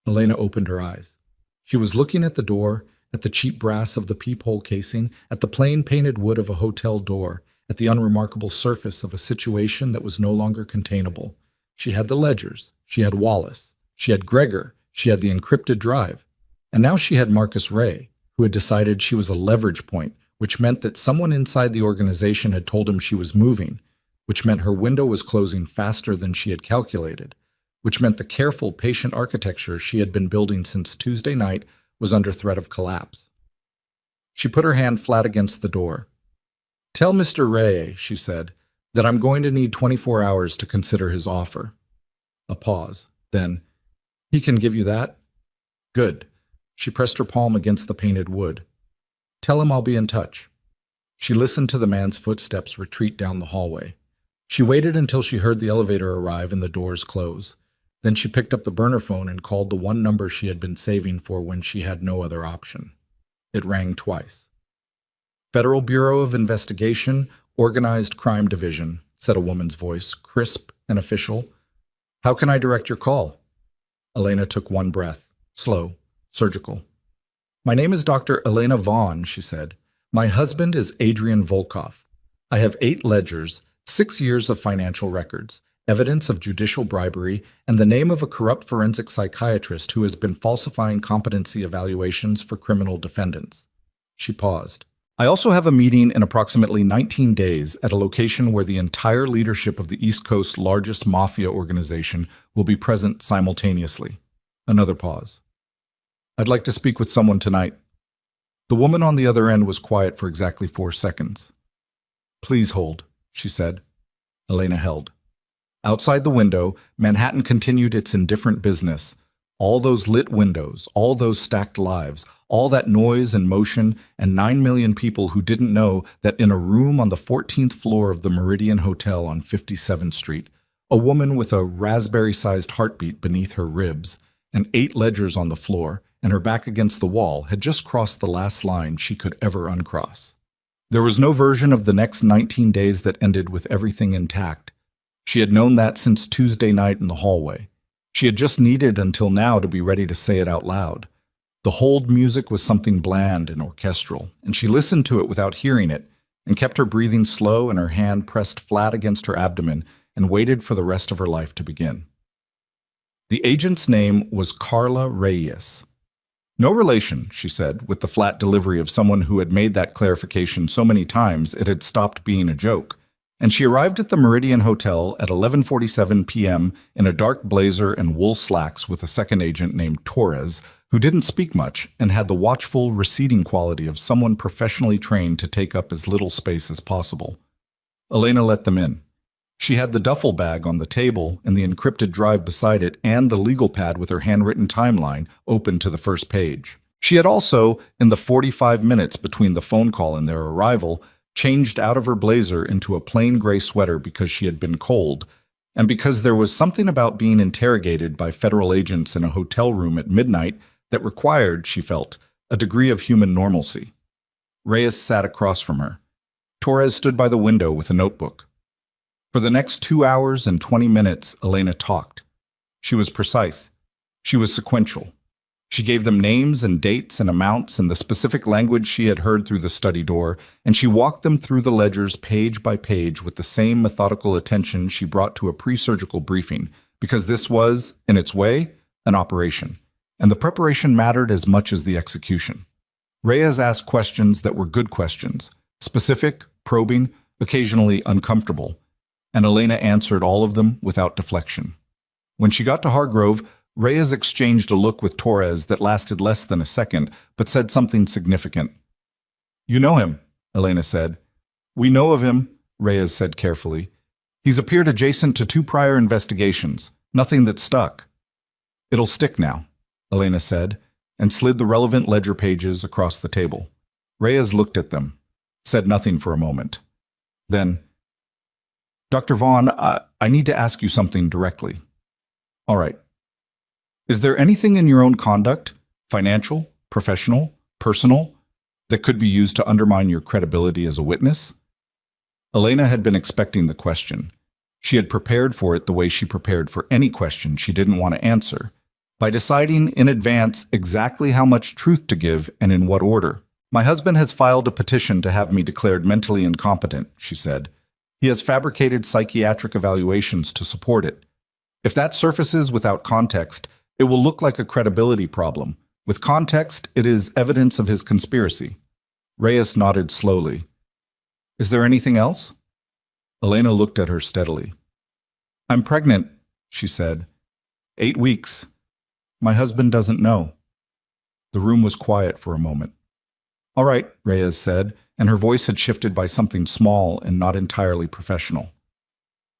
Elena opened her eyes. She was looking at the door, at the cheap brass of the peephole casing, at the plain painted wood of a hotel door, at the unremarkable surface of a situation that was no longer containable. She had the ledgers, she had Wallace, she had Gregor, she had the encrypted drive, and now she had Marcus Ray, who had decided she was a leverage point, which meant that someone inside the organization had told him she was moving, which meant her window was closing faster than she had calculated, which meant the careful, patient architecture she had been building since Tuesday night was under threat of collapse. She put her hand flat against the door. "Tell Mr. Ray," she said, "that I'm going to need 24 hours to consider his offer." A pause. Then, "He can give you that?" "Good." She pressed her palm against the painted wood. "Tell him I'll be in touch." She listened to the man's footsteps retreat down the hallway. She waited until she heard the elevator arrive and the doors close. Then she picked up the burner phone and called the one number she had been saving for when she had no other option. It rang twice. "Federal Bureau of Investigation, Organized Crime Division," said a woman's voice, crisp and official. "How can I direct your call?" Elena took one breath, slow, surgical. "My name is Dr. Elena Vaughn," she said. "My husband is Adrian Volkov. I have 8 ledgers, 6 years of financial records, evidence of judicial bribery, and the name of a corrupt forensic psychiatrist who has been falsifying competency evaluations for criminal defendants." She paused. "I also have a meeting in approximately 19 days at a location where the entire leadership of the East Coast's largest mafia organization will be present simultaneously." Another pause. "I'd like to speak with someone tonight." The woman on the other end was quiet for exactly 4 seconds. "Please hold," she said. Elena held. Outside the window, Manhattan continued its indifferent business. All those lit windows, all those stacked lives, all that noise and motion, and 9 million people who didn't know that in a room on the 14th floor of the Meridian Hotel on 57th Street, a woman with a raspberry-sized heartbeat beneath her ribs, and 8 ledgers on the floor, and her back against the wall, had just crossed the last line she could ever uncross. There was no version of the next 19 days that ended with everything intact. She had known that since Tuesday night in the hallway. She had just needed until now to be ready to say it out loud. The hold music was something bland and orchestral, and she listened to it without hearing it, and kept her breathing slow and her hand pressed flat against her abdomen, and waited for the rest of her life to begin. The agent's name was Carla Reyes. "No relation," she said, with the flat delivery of someone who had made that clarification so many times it had stopped being a joke. And she arrived at the Meridian Hotel at 11:47 p.m. in a dark blazer and wool slacks with a second agent named Torres, who didn't speak much and had the watchful, receding quality of someone professionally trained to take up as little space as possible. Elena let them in. She had the duffel bag on the table and the encrypted drive beside it and the legal pad with her handwritten timeline open to the first page. She had also, in the 45 minutes between the phone call and their arrival, changed out of her blazer into a plain gray sweater because she had been cold, and because there was something about being interrogated by federal agents in a hotel room at midnight that required, she felt, a degree of human normalcy. Reyes sat across from her. Torres stood by the window with a notebook. For the next 2 hours and 20 minutes, Elena talked. She was precise. She was sequential. She gave them names and dates and amounts and the specific language she had heard through the study door, and she walked them through the ledgers page by page with the same methodical attention she brought to a pre-surgical briefing, because this was, in its way, an operation, and the preparation mattered as much as the execution. Reyes asked questions that were good questions, specific, probing, occasionally uncomfortable, and Elena answered all of them without deflection. When she got to Hargrove, Reyes exchanged a look with Torres that lasted less than a second, but said something significant. "You know him," Elena said. "We know of him," Reyes said carefully. "He's appeared adjacent to 2 prior investigations. Nothing that stuck." "It'll stick now," Elena said, and slid the relevant ledger pages across the table. Reyes looked at them, said nothing for a moment. Then, "Dr. Vaughn, I need to ask you something directly." "All right. Is there anything in your own conduct, financial, professional, personal, that could be used to undermine your credibility as a witness?" Elena had been expecting the question. She had prepared for it the way she prepared for any question she didn't want to answer, by deciding in advance exactly how much truth to give and in what order. "My husband has filed a petition to have me declared mentally incompetent," she said. "He has fabricated psychiatric evaluations to support it. If that surfaces without context, it will look like a credibility problem. With context, it is evidence of his conspiracy." Reyes nodded slowly. "Is there anything else?" Elena looked at her steadily. "I'm pregnant," she said. 8 weeks. My husband doesn't know." The room was quiet for a moment. "All right," Reyes said, and her voice had shifted by something small and not entirely professional.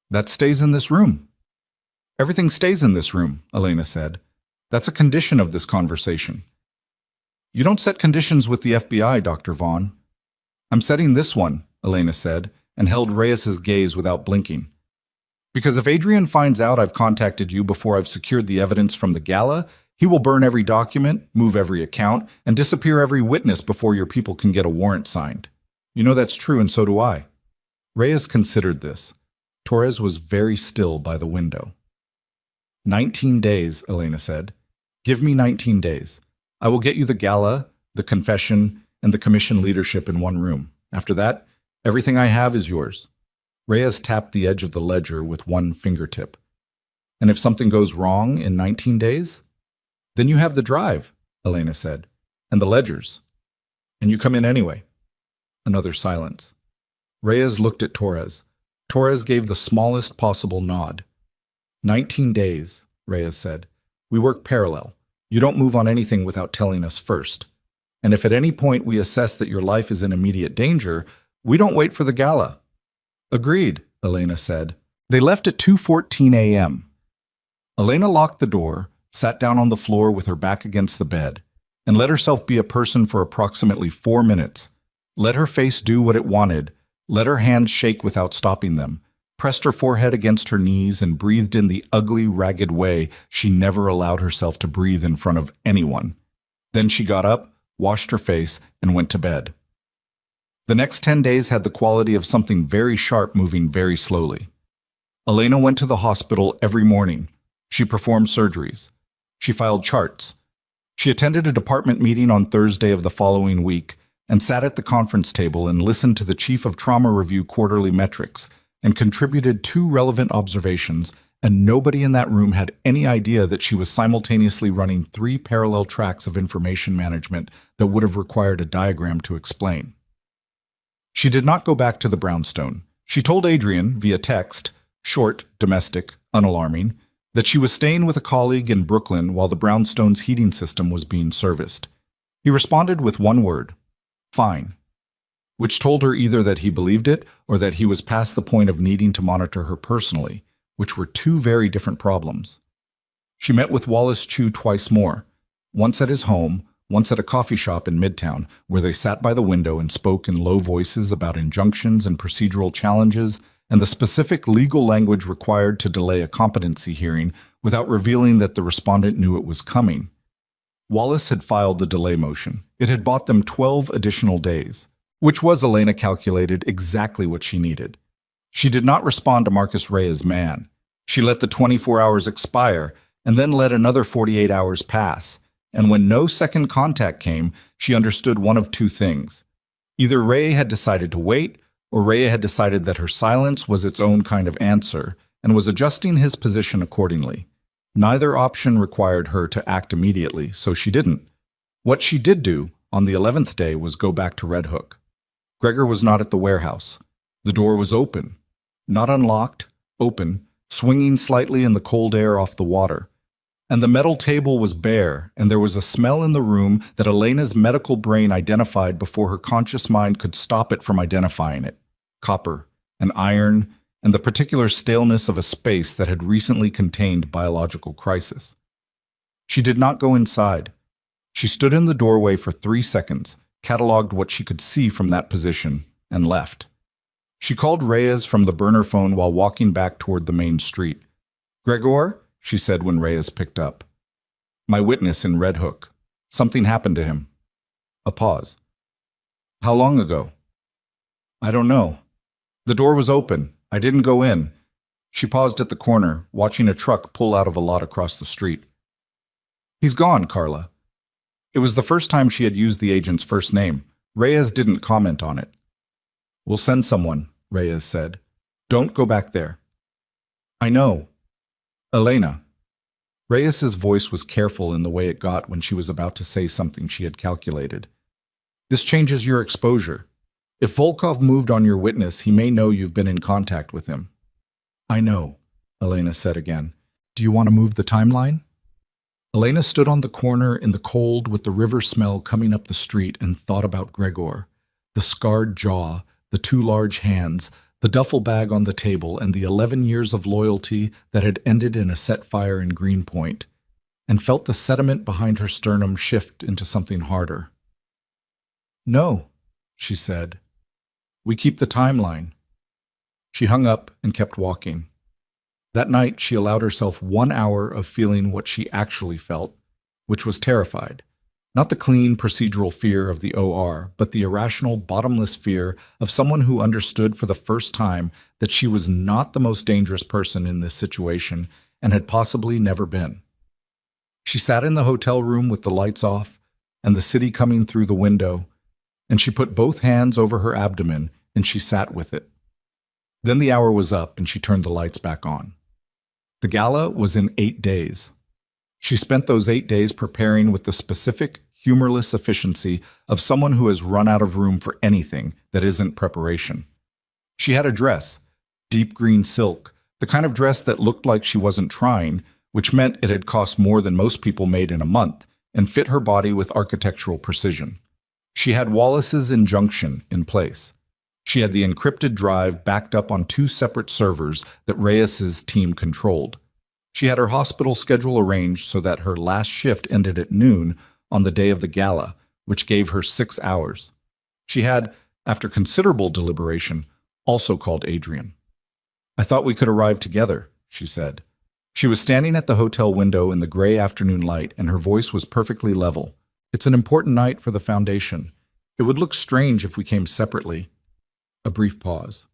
"That stays in this room." "Everything stays in this room," Elena said. "That's a condition of this conversation." "You don't set conditions with the FBI, Dr. Vaughn." "I'm setting this one," Elena said, and held Reyes's gaze without blinking. "Because if Adrian finds out I've contacted you before I've secured the evidence from the gala, he will burn every document, move every account, and disappear every witness before your people can get a warrant signed. You know that's true, and so do I." Reyes considered this. Torres was very still by the window. 19 days, Elena said. "Give me 19 days. I will get you the gala, the confession, and the commission leadership in one room. After that, everything I have is yours." Reyes tapped the edge of the ledger with one fingertip. "And if something goes wrong in 19 days? Then you have the drive," Elena said, "and the ledgers. And you come in anyway." Another silence. Reyes looked at Torres. Torres gave the smallest possible nod. 19 days, Reyes said. "We work parallel. You don't move on anything without telling us first. And if at any point we assess that your life is in immediate danger, we don't wait for the gala." "Agreed," Elena said. They left at 2:14 a.m. Elena locked the door, sat down on the floor with her back against the bed, and let herself be a person for approximately 4 minutes. Let her face do what it wanted, let her hands shake without stopping them, pressed her forehead against her knees and breathed in the ugly, ragged way she never allowed herself to breathe in front of anyone. Then she got up, washed her face, and went to bed. The next 10 days had the quality of something very sharp moving very slowly. Elena went to the hospital every morning. She performed surgeries. She filed charts. She attended a department meeting on Thursday of the following week and sat at the conference table and listened to the Chief of Trauma review quarterly metrics and contributed 2 relevant observations, and nobody in that room had any idea that she was simultaneously running 3 parallel tracks of information management that would have required a diagram to explain. She did not go back to the brownstone. She told Adrian, via text, short, domestic, unalarming, that she was staying with a colleague in Brooklyn while the brownstone's heating system was being serviced. He responded with one word, "Fine," which told her either that he believed it or that he was past the point of needing to monitor her personally, which were 2 very different problems. She met with Wallace Chu twice more, once at his home, once at a coffee shop in Midtown, where they sat by the window and spoke in low voices about injunctions and procedural challenges, and the specific legal language required to delay a competency hearing without revealing that the respondent knew it was coming. Wallace had filed the delay motion. It had bought them 12 additional days, which was, Elena calculated, exactly what she needed. She did not respond to Marcus Reyes' man. She let the 24 hours expire and then let another 48 hours pass. And when no second contact came, she understood one of two things. Either Ray had decided to wait, or Ray had decided that her silence was its own kind of answer and was adjusting his position accordingly. Neither option required her to act immediately, so she didn't. What she did do on the 11th day was go back to Red Hook. Gregor was not at the warehouse. The door was open. Not unlocked, open, swinging slightly in the cold air off the water. And the metal table was bare, and there was a smell in the room that Elena's medical brain identified before her conscious mind could stop it from identifying it. Copper, and iron, and the particular staleness of a space that had recently contained biological crisis. She did not go inside. She stood in the doorway for 3 seconds, cataloged what she could see from that position, and left. She called Reyes from the burner phone while walking back toward the main street. "Gregor?" she said when Reyes picked up. "My witness in Red Hook. Something happened to him." A pause. "How long ago?" "I don't know. The door was open. I didn't go in." She paused at the corner, watching a truck pull out of a lot across the street. "He's gone, Carla." It was the first time she had used the agent's first name. Reyes didn't comment on it. "We'll send someone," Reyes said. "Don't go back there." "I know. Elena." Reyes's voice was careful in the way it got when she was about to say something she had calculated. "This changes your exposure. If Volkov moved on your witness, he may know you've been in contact with him." "I know," Elena said again. "Do you want to move the timeline?" Elena stood on the corner in the cold with the river smell coming up the street and thought about Gregor. The scarred jaw, the 2 large hands, the duffel bag on the table, and the 11 years of loyalty that had ended in a set fire in Greenpoint, and felt the sediment behind her sternum shift into something harder. "No," she said. "We keep the timeline." She hung up and kept walking. That night, she allowed herself 1 hour of feeling what she actually felt, which was terrified. Not the clean, procedural fear of the OR, but the irrational, bottomless fear of someone who understood for the first time that she was not the most dangerous person in this situation and had possibly never been. She sat in the hotel room with the lights off and the city coming through the window, and she put both hands over her abdomen and she sat with it. Then the hour was up and she turned the lights back on. The gala was in 8 days. She spent those 8 days preparing with the specific, humorless efficiency of someone who has run out of room for anything that isn't preparation. She had a dress, deep green silk, the kind of dress that looked like she wasn't trying, which meant it had cost more than most people made in a month, and fit her body with architectural precision. She had Wallace's injunction in place. She had the encrypted drive backed up on 2 separate servers that Reyes's team controlled. She had her hospital schedule arranged so that her last shift ended at noon on the day of the gala, which gave her 6 hours. She had, after considerable deliberation, also called Adrian. "I thought we could arrive together," she said. She was standing at the hotel window in the gray afternoon light, and her voice was perfectly level. "It's an important night for the Foundation. It would look strange if we came separately." A brief pause.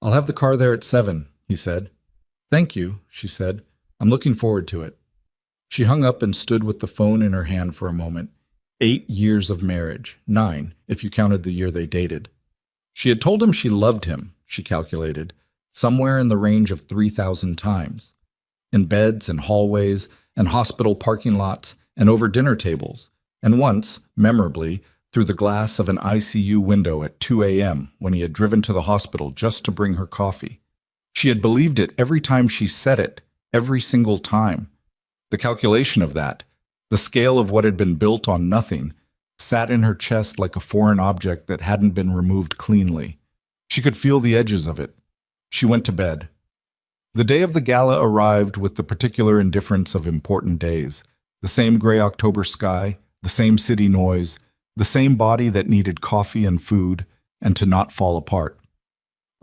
"I'll have the car there at 7, he said. "Thank you," she said. "I'm looking forward to it." She hung up and stood with the phone in her hand for a moment. 8 years of marriage, 9, if you counted the year they dated. She had told him she loved him, she calculated, somewhere in the range of 3,000 times. In beds and hallways and hospital parking lots and over dinner tables, and once, memorably, through the glass of an ICU window at 2 a.m. when he had driven to the hospital just to bring her coffee. She had believed it every time she said it, every single time. The calculation of that, the scale of what had been built on nothing, sat in her chest like a foreign object that hadn't been removed cleanly. She could feel the edges of it. She went to bed. The day of the gala arrived with the particular indifference of important days. The same gray October sky, the same city noise, the same body that needed coffee and food, and to not fall apart.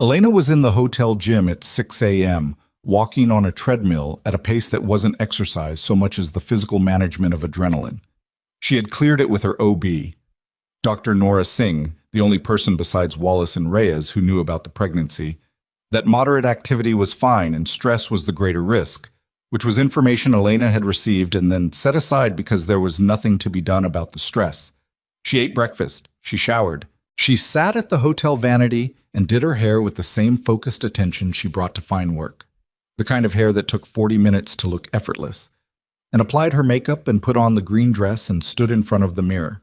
Elena was in the hotel gym at 6 a.m., walking on a treadmill at a pace that wasn't exercise so much as the physical management of adrenaline. She had cleared it with her OB, Dr. Nora Singh, the only person besides Wallace and Reyes who knew about the pregnancy, that moderate activity was fine and stress was the greater risk, which was information Elena had received and then set aside because there was nothing to be done about the stress. She ate breakfast, she showered, she sat at the hotel vanity and did her hair with the same focused attention she brought to fine work, the kind of hair that took 40 minutes to look effortless, and applied her makeup and put on the green dress and stood in front of the mirror.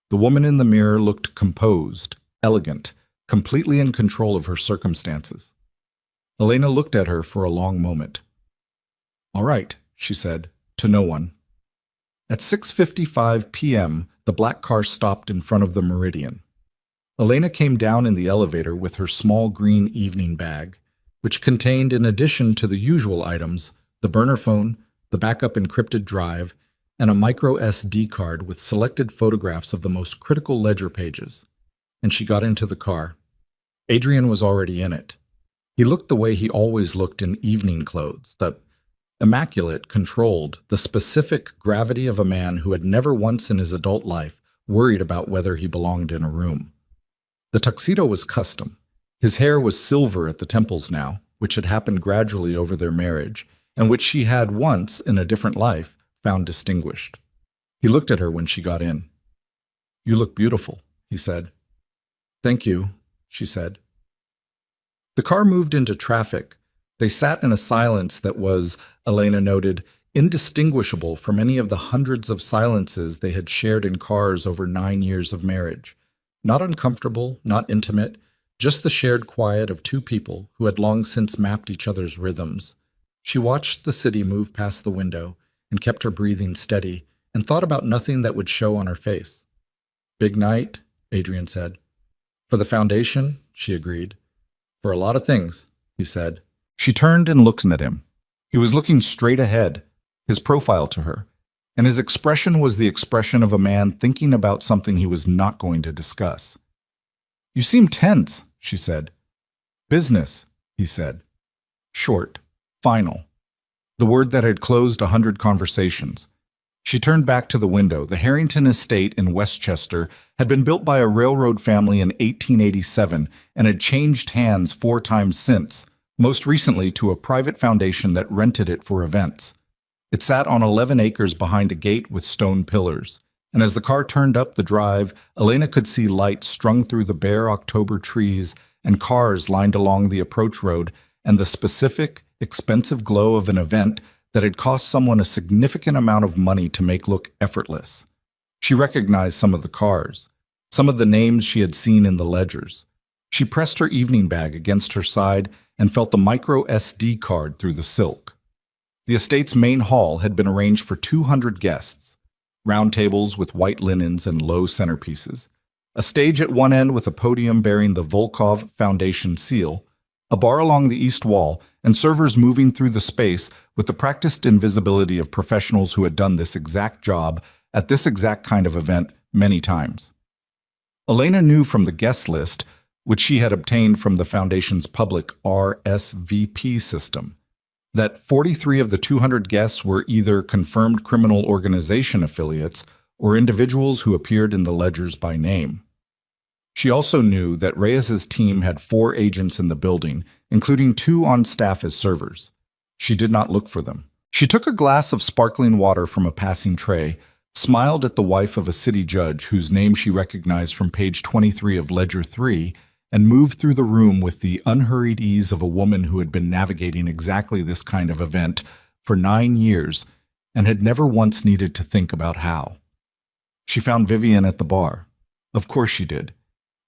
The woman in the mirror looked composed, elegant, completely in control of her circumstances. Elena looked at her for a long moment. "All right," she said, to no one. At 6:55 p.m., the black car stopped in front of the Meridian. Elena came down in the elevator with her small green evening bag, which contained, in addition to the usual items, the burner phone, the backup encrypted drive, and a micro SD card with selected photographs of the most critical ledger pages. And she got into the car. Adrian was already in it. He looked the way he always looked in evening clothes, the immaculate, controlled, the specific gravity of a man who had never once in his adult life worried about whether he belonged in a room. The tuxedo was custom. His hair was silver at the temples now, which had happened gradually over their marriage, and which she had once, in a different life, found distinguished. He looked at her when she got in. "You look beautiful," he said. "Thank you," she said. The car moved into traffic. They sat in a silence that was, Elena noted, indistinguishable from any of the hundreds of silences they had shared in cars over 9 years of marriage. Not uncomfortable, not intimate, just the shared quiet of two people who had long since mapped each other's rhythms. She watched the city move past the window and kept her breathing steady and thought about nothing that would show on her face. "Big night," Adrian said. "For the foundation," she agreed. "For a lot of things," he said. She turned and looked at him. He was looking straight ahead, his profile to her, and his expression was the expression of a man thinking about something he was not going to discuss. "You seem tense," she said. "Business," he said. Short, final. The word that had closed 100 conversations. She turned back to the window. The Harrington estate in Westchester had been built by a railroad family in 1887 and had changed hands 4 times since, most recently to a private foundation that rented it for events. It sat on 11 acres behind a gate with stone pillars, and as the car turned up the drive, Elena could see lights strung through the bare October trees and cars lined along the approach road and the specific, expensive glow of an event that had cost someone a significant amount of money to make look effortless. She recognized some of the cars, some of the names she had seen in the ledgers. She pressed her evening bag against her side and felt the micro SD card through the silk. The estate's main hall had been arranged for 200 guests, round tables with white linens and low centerpieces, a stage at one end with a podium bearing the Volkov Foundation seal, a bar along the east wall, and servers moving through the space with the practiced invisibility of professionals who had done this exact job at this exact kind of event many times. Elena knew from the guest list, which she had obtained from the Foundation's public RSVP system, that 43 of the 200 guests were either confirmed criminal organization affiliates or individuals who appeared in the ledgers by name. She also knew that Reyes's team had 4 agents in the building, including 2 on staff as servers. She did not look for them. She took a glass of sparkling water from a passing tray, smiled at the wife of a city judge whose name she recognized from page 23 of Ledger 3, and moved through the room with the unhurried ease of a woman who had been navigating exactly this kind of event for 9 years and had never once needed to think about how. She found Vivian at the bar. Of course she did.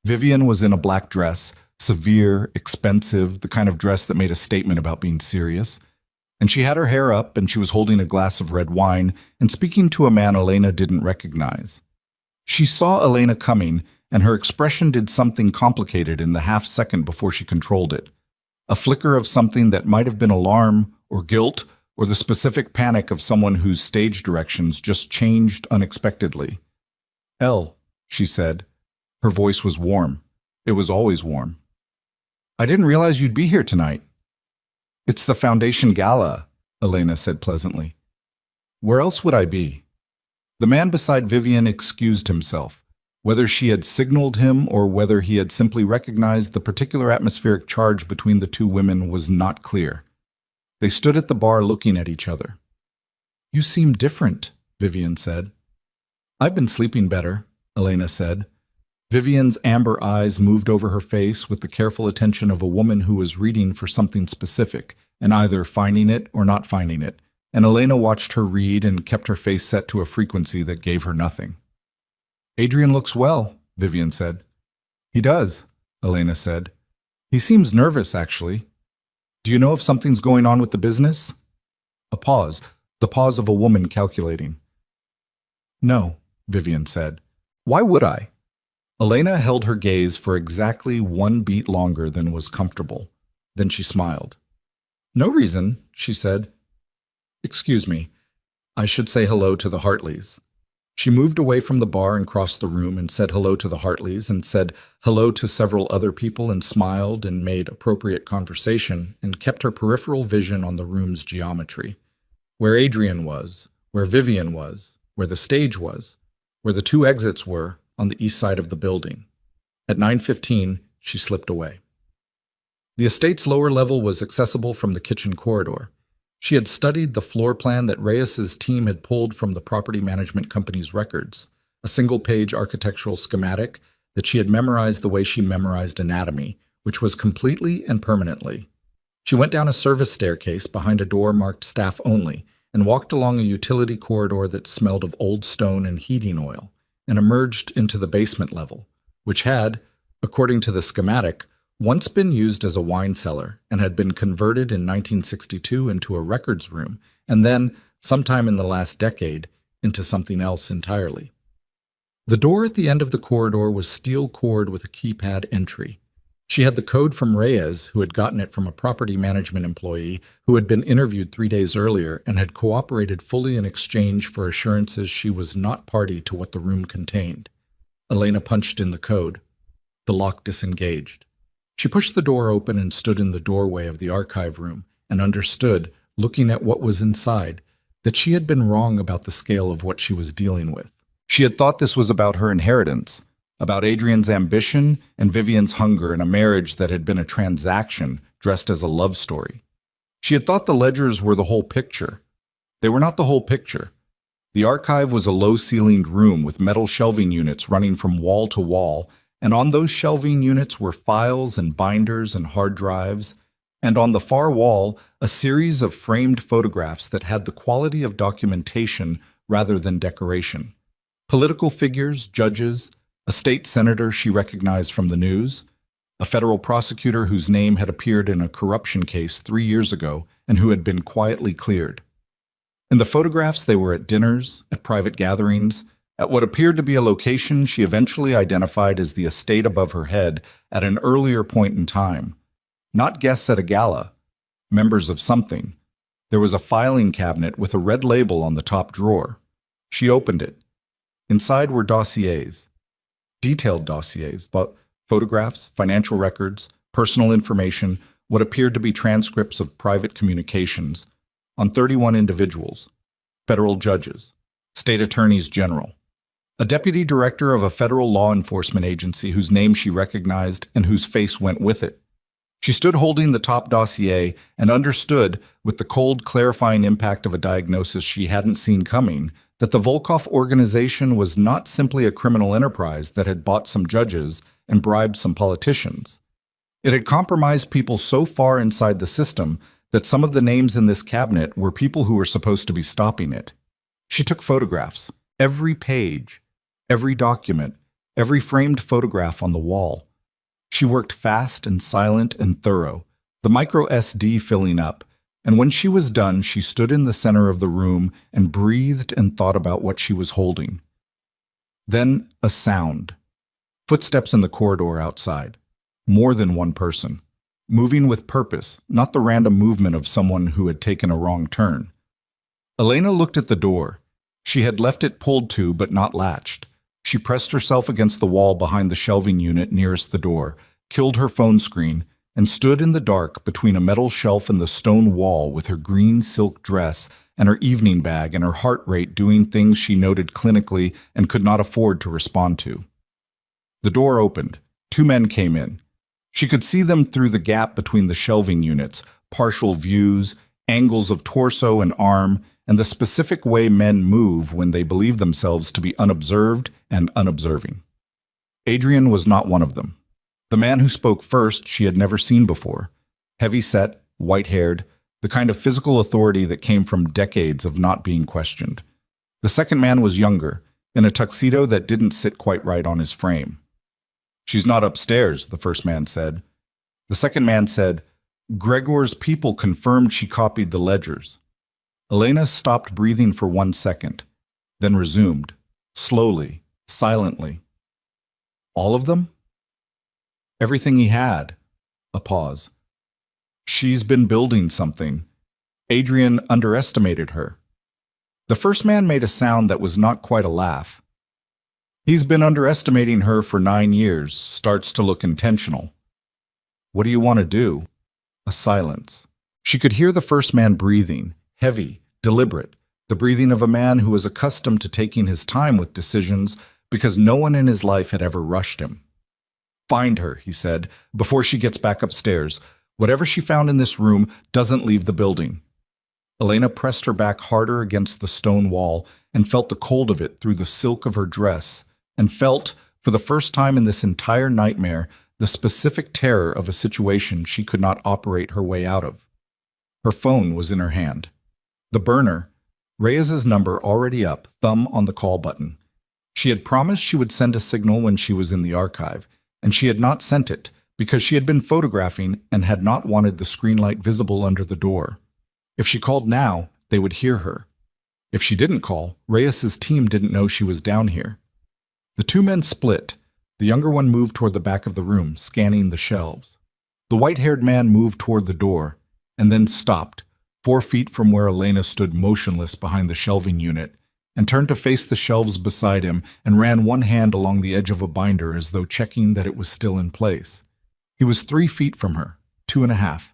Vivian was in a black dress, severe, expensive, the kind of dress that made a statement about being serious. And she had her hair up and she was holding a glass of red wine and speaking to a man Elena didn't recognize. She saw Elena coming, and her expression did something complicated in the half-second before she controlled it. A flicker of something that might have been alarm or guilt or the specific panic of someone whose stage directions just changed unexpectedly. "Elle," she said. Her voice was warm. It was always warm. I didn't realize you'd be here tonight. It's the Foundation Gala, Elena said pleasantly. Where else would I be? The man beside Vivian excused himself. Whether she had signaled him or whether he had simply recognized the particular atmospheric charge between the two women was not clear. They stood at the bar looking at each other. You seem different, Vivian said. I've been sleeping better, Elena said. Vivian's amber eyes moved over her face with the careful attention of a woman who was reading for something specific and either finding it or not finding it, and Elena watched her read and kept her face set to a frequency that gave her nothing. Adrian looks well, Vivian said. He does, Elena said. He seems nervous, actually. Do you know if something's going on with the business? A pause, the pause of a woman calculating. No, Vivian said. Why would I? Elena held her gaze for exactly 1 beat longer than was comfortable. Then she smiled. No reason, she said. Excuse me. I should say hello to the Hartleys. She moved away from the bar and crossed the room and said hello to the Hartleys and said hello to several other people and smiled and made appropriate conversation and kept her peripheral vision on the room's geometry. Where Adrian was, where Vivian was, where the stage was, where the 2 exits were on the east side of the building. At 9:15, she slipped away. The estate's lower level was accessible from the kitchen corridor. She had studied the floor plan that Reyes's team had pulled from the property management company's records, a single-page architectural schematic that she had memorized the way she memorized anatomy, which was completely and permanently. She went down a service staircase behind a door marked staff only and walked along a utility corridor that smelled of old stone and heating oil and emerged into the basement level, which had, according to the schematic, once been used as a wine cellar and had been converted in 1962 into a records room and then, sometime in the last decade, into something else entirely. The door at the end of the corridor was steel cored with a keypad entry. She had the code from Reyes, who had gotten it from a property management employee who had been interviewed 3 days earlier and had cooperated fully in exchange for assurances she was not party to what the room contained. Elena punched in the code. The lock disengaged. She pushed the door open and stood in the doorway of the archive room and understood, looking at what was inside, that she had been wrong about the scale of what she was dealing with. She had thought this was about her inheritance, about Adrian's ambition and Vivian's hunger in a marriage that had been a transaction dressed as a love story. She had thought the ledgers were the whole picture. They were not the whole picture. The archive was a low-ceilinged room with metal shelving units running from wall to wall, and on those shelving units were files and binders and hard drives, and on the far wall, a series of framed photographs that had the quality of documentation rather than decoration. Political figures, judges, a state senator she recognized from the news, a federal prosecutor whose name had appeared in a corruption case 3 years ago and who had been quietly cleared. In the photographs, they were at dinners, at private gatherings, at what appeared to be a location she eventually identified as the estate above her head at an earlier point in time. Not guests at a gala, members of something. There was a filing cabinet with a red label on the top drawer. She opened it. Inside were dossiers. Detailed dossiers, but photographs, financial records, personal information, what appeared to be transcripts of private communications, on 31 individuals, federal judges, state attorneys general, a deputy director of a federal law enforcement agency whose name she recognized and whose face went with it. She stood holding the top dossier and understood, with the cold, clarifying impact of a diagnosis she hadn't seen coming, that the Volkov organization was not simply a criminal enterprise that had bought some judges and bribed some politicians. It had compromised people so far inside the system that some of the names in this cabinet were people who were supposed to be stopping it. She took photographs, every page, every document, every framed photograph on the wall. She worked fast and silent and thorough, the micro SD filling up, and when she was done, she stood in the center of the room and breathed and thought about what she was holding. Then a sound. Footsteps in the corridor outside. More than one person. Moving with purpose, not the random movement of someone who had taken a wrong turn. Elena looked at the door. She had left it pulled to but not latched. She pressed herself against the wall behind the shelving unit nearest the door, killed her phone screen, and stood in the dark between a metal shelf and the stone wall with her green silk dress and her evening bag and her heart rate doing things she noted clinically and could not afford to respond to. The door opened. 2 men came in. She could see them through the gap between the shelving units, partial views, angles of torso and arm, and the specific way men move when they believe themselves to be unobserved and unobserving. Adrian was not one of them. The man who spoke first she had never seen before. Heavy-set, white-haired, the kind of physical authority that came from decades of not being questioned. The second man was younger, in a tuxedo that didn't sit quite right on his frame. "She's not upstairs," the first man said. The second man said, "Gregor's people confirmed she copied the ledgers." Elena stopped breathing for 1 second, then resumed, slowly, silently. "All of them?" "Everything he had." A pause. "She's been building something. Adrian underestimated her." The first man made a sound that was not quite a laugh. "He's been underestimating her for 9 years, starts to look intentional." "What do you want to do?" A silence. She could hear the first man breathing, heavy, deliberate, the breathing of a man who was accustomed to taking his time with decisions because no one in his life had ever rushed him. "Find her," he said, "before she gets back upstairs. Whatever she found in this room doesn't leave the building." Elena pressed her back harder against the stone wall and felt the cold of it through the silk of her dress, and felt, for the first time in this entire nightmare, the specific terror of a situation she could not operate her way out of. Her phone was in her hand. The burner, Reyes's number already up, thumb on the call button. She had promised she would send a signal when she was in the archive, and she had not sent it because she had been photographing and had not wanted the screen light visible under the door. If she called now, they would hear her. If she didn't call, Reyes's team didn't know she was down here. The 2 men split. The younger one moved toward the back of the room, scanning the shelves. The white-haired man moved toward the door, and then stopped, 4 feet from where Elena stood motionless behind the shelving unit, and turned to face the shelves beside him and ran one hand along the edge of a binder as though checking that it was still in place. He was 3 feet from her, 2.5.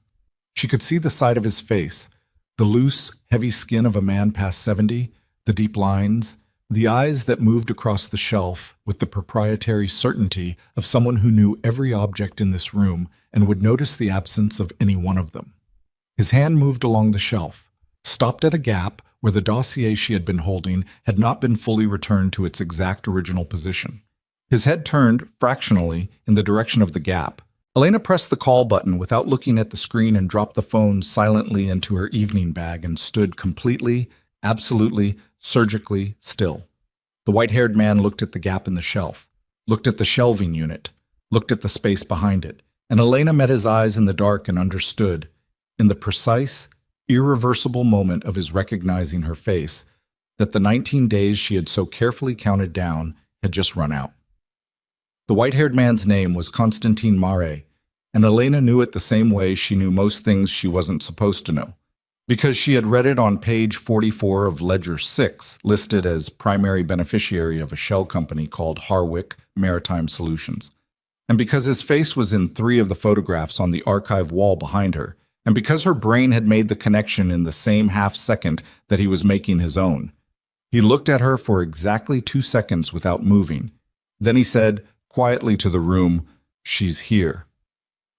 She could see the side of his face, the loose, heavy skin of a man past 70, the deep lines, the eyes that moved across the shelf with the proprietary certainty of someone who knew every object in this room and would notice the absence of any one of them. His hand moved along the shelf, stopped at a gap where the dossier she had been holding had not been fully returned to its exact original position. His head turned, fractionally, in the direction of the gap. Elena pressed the call button without looking at the screen and dropped the phone silently into her evening bag and stood completely, absolutely, surgically still. The white-haired man looked at the gap in the shelf, looked at the shelving unit, looked at the space behind it, and Elena met his eyes in the dark and understood, in the precise, irreversible moment of his recognizing her face, that the 19 days she had so carefully counted down had just run out. The white-haired man's name was Constantine Mare, and Elena knew it the same way she knew most things she wasn't supposed to know, because she had read it on page 44 of Ledger 6, listed as primary beneficiary of a shell company called Harwick Maritime Solutions, and because his face was in 3 of the photographs on the archive wall behind her, and because her brain had made the connection in the same half-second that he was making his own. He looked at her for exactly 2 seconds without moving. Then he said, quietly to the room, "She's here."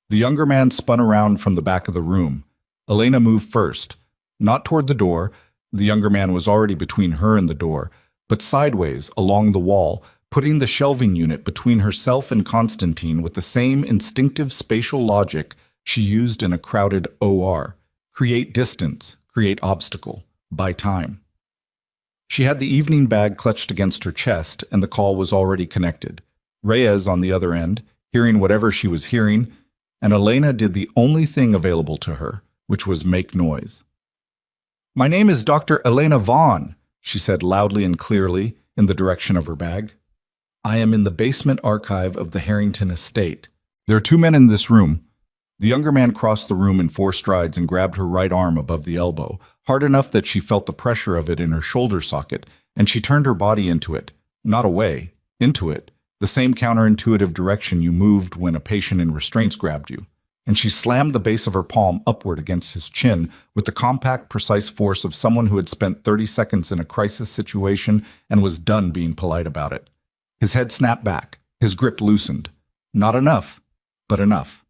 The younger man spun around from the back of the room. Elena moved first, not toward the door, the younger man was already between her and the door, but sideways along the wall, putting the shelving unit between herself and Constantine with the same instinctive spatial logic she used in a crowded OR. Create distance, create obstacle, buy time. She had the evening bag clutched against her chest, and the call was already connected. Reyes on the other end, hearing whatever she was hearing, and Elena did the only thing available to her, which was make noise. "My name is Dr. Elena Vaughn," she said loudly and clearly in the direction of her bag. "I am in the basement archive of the Harrington estate. There are 2 men in this room." The younger man crossed the room in 4 strides and grabbed her right arm above the elbow, hard enough that she felt the pressure of it in her shoulder socket, and she turned her body into it, not away, into it, the same counterintuitive direction you moved when a patient in restraints grabbed you. and she slammed the base of her palm upward against his chin with the compact, precise force of someone who had spent 30 seconds in a crisis situation and was done being polite about it. His head snapped back, his grip loosened. Not enough, but enough.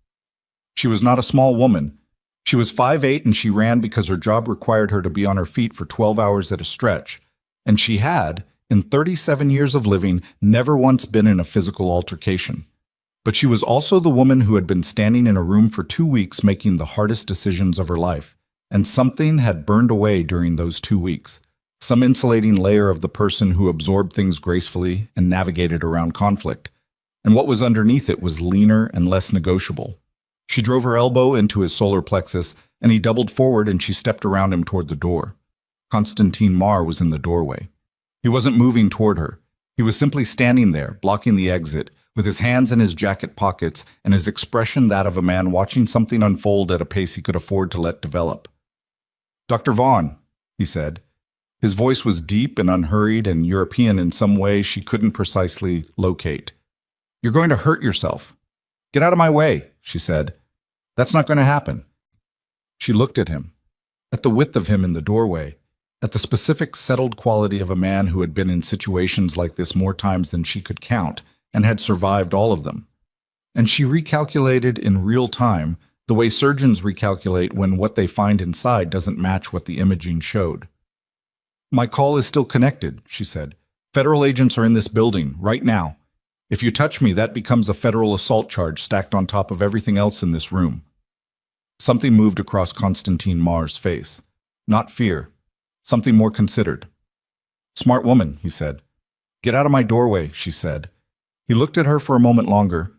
She was not a small woman. She was 5'8", and she ran because her job required her to be on her feet for 12 hours at a stretch. And she had, in 37 years of living, never once been in a physical altercation. But she was also the woman who had been standing in a room for 2 weeks making the hardest decisions of her life. And something had burned away during those 2 weeks. Some insulating layer of the person who absorbed things gracefully and navigated around conflict. And what was underneath it was leaner and less negotiable. She drove her elbow into his solar plexus, and he doubled forward and she stepped around him toward the door. Constantine Marr was in the doorway. He wasn't moving toward her. He was simply standing there, blocking the exit, with his hands in his jacket pockets and his expression that of a man watching something unfold at a pace he could afford to let develop. "Dr. Vaughn," he said. His voice was deep and unhurried and European in some way she couldn't precisely locate. "You're going to hurt yourself." "Get out of my way," she said. "That's not going to happen." She looked at him, at the width of him in the doorway, at the specific settled quality of a man who had been in situations like this more times than she could count and had survived all of them. And she recalculated in real time the way surgeons recalculate when what they find inside doesn't match what the imaging showed. "My call is still connected," she said. "Federal agents are in this building right now. If you touch me, that becomes a federal assault charge stacked on top of everything else in this room." Something moved across Constantine Marr's face. Not fear. Something more considered. "Smart woman," he said. "Get out of my doorway," she said. He looked at her for a moment longer.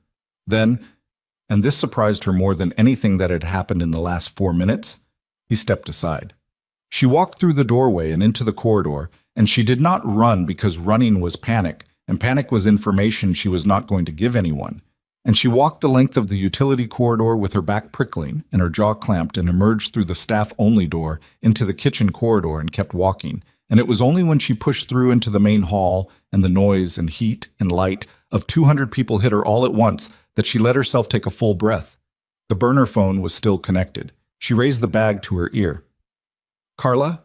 Then, and this surprised her more than anything that had happened in the last 4 minutes, he stepped aside. She walked through the doorway and into the corridor, and she did not run because running was panic, and panic was information she was not going to give anyone. And she walked the length of the utility corridor with her back prickling and her jaw clamped and emerged through the staff-only door into the kitchen corridor and kept walking. And it was only when she pushed through into the main hall and the noise and heat and light of 200 people hit her all at once that she let herself take a full breath. The burner phone was still connected. She raised the bag to her ear. "Carla?"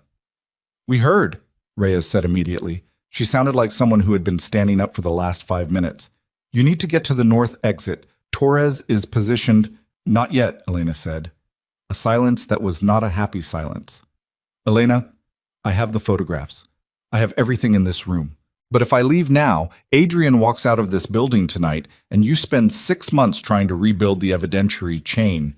"We heard," Reyes said immediately. She sounded like someone who had been standing up for the last 5 minutes. "You need to get to the north exit. Torres is positioned—" "Not yet," Elena said. A silence that was not a happy silence. "Elena, I have the photographs. I have everything in this room. But if I leave now, Adrian walks out of this building tonight, and you spend 6 months trying to rebuild the evidentiary chain."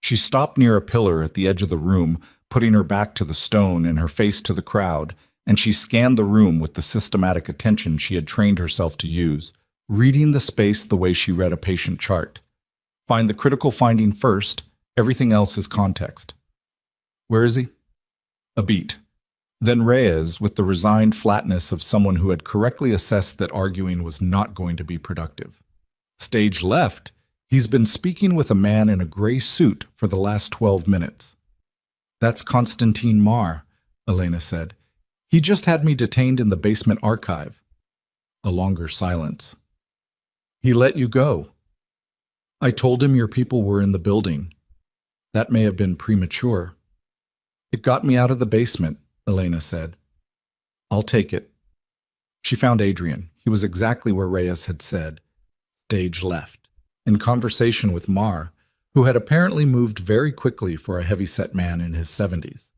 She stopped near a pillar at the edge of the room, putting her back to the stone and her face to the crowd, and she scanned the room with the systematic attention she had trained herself to use, reading the space the way she read a patient chart. Find the critical finding first, everything else is context. "Where is he?" A beat. Then Reyes, with the resigned flatness of someone who had correctly assessed that arguing was not going to be productive. "Stage left. He's been speaking with a man in a gray suit for the last 12 minutes. "That's Constantine Marr," Elena said. "He just had me detained in the basement archive." A longer silence. "He let you go." "I told him your people were in the building. That may have been premature." "It got me out of the basement," Elena said. "I'll take it." She found Adrian. He was exactly where Reyes had said. Stage left. In conversation with Marr, who had apparently moved very quickly for a heavy-set man in his 70s.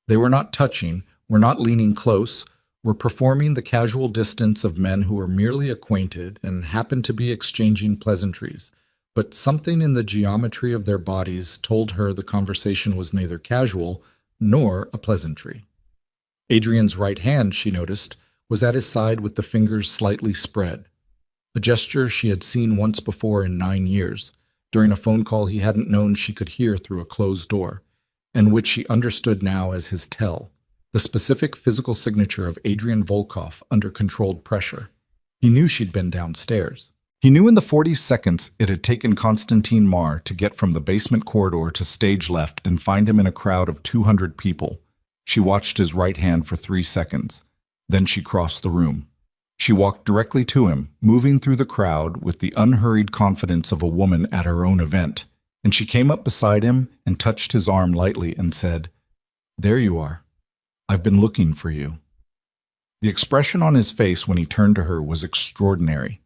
They were not touching, were not leaning close, were performing the casual distance of men who were merely acquainted and happened to be exchanging pleasantries, but something in the geometry of their bodies told her the conversation was neither casual nor a pleasantry. Adrian's right hand, she noticed, was at his side with the fingers slightly spread, a gesture she had seen once before in 9 years, during a phone call he hadn't known she could hear through a closed door, and which she understood now as his tell, the specific physical signature of Adrian Volkov under controlled pressure. He knew she'd been downstairs. He knew in the 40 seconds it had taken Constantine Marr to get from the basement corridor to stage left and find him in a crowd of 200 people. She watched his right hand for 3 seconds. Then she crossed the room. She walked directly to him, moving through the crowd with the unhurried confidence of a woman at her own event, and she came up beside him and touched his arm lightly and said, "There you are. I've been looking for you." The expression on his face when he turned to her was extraordinary.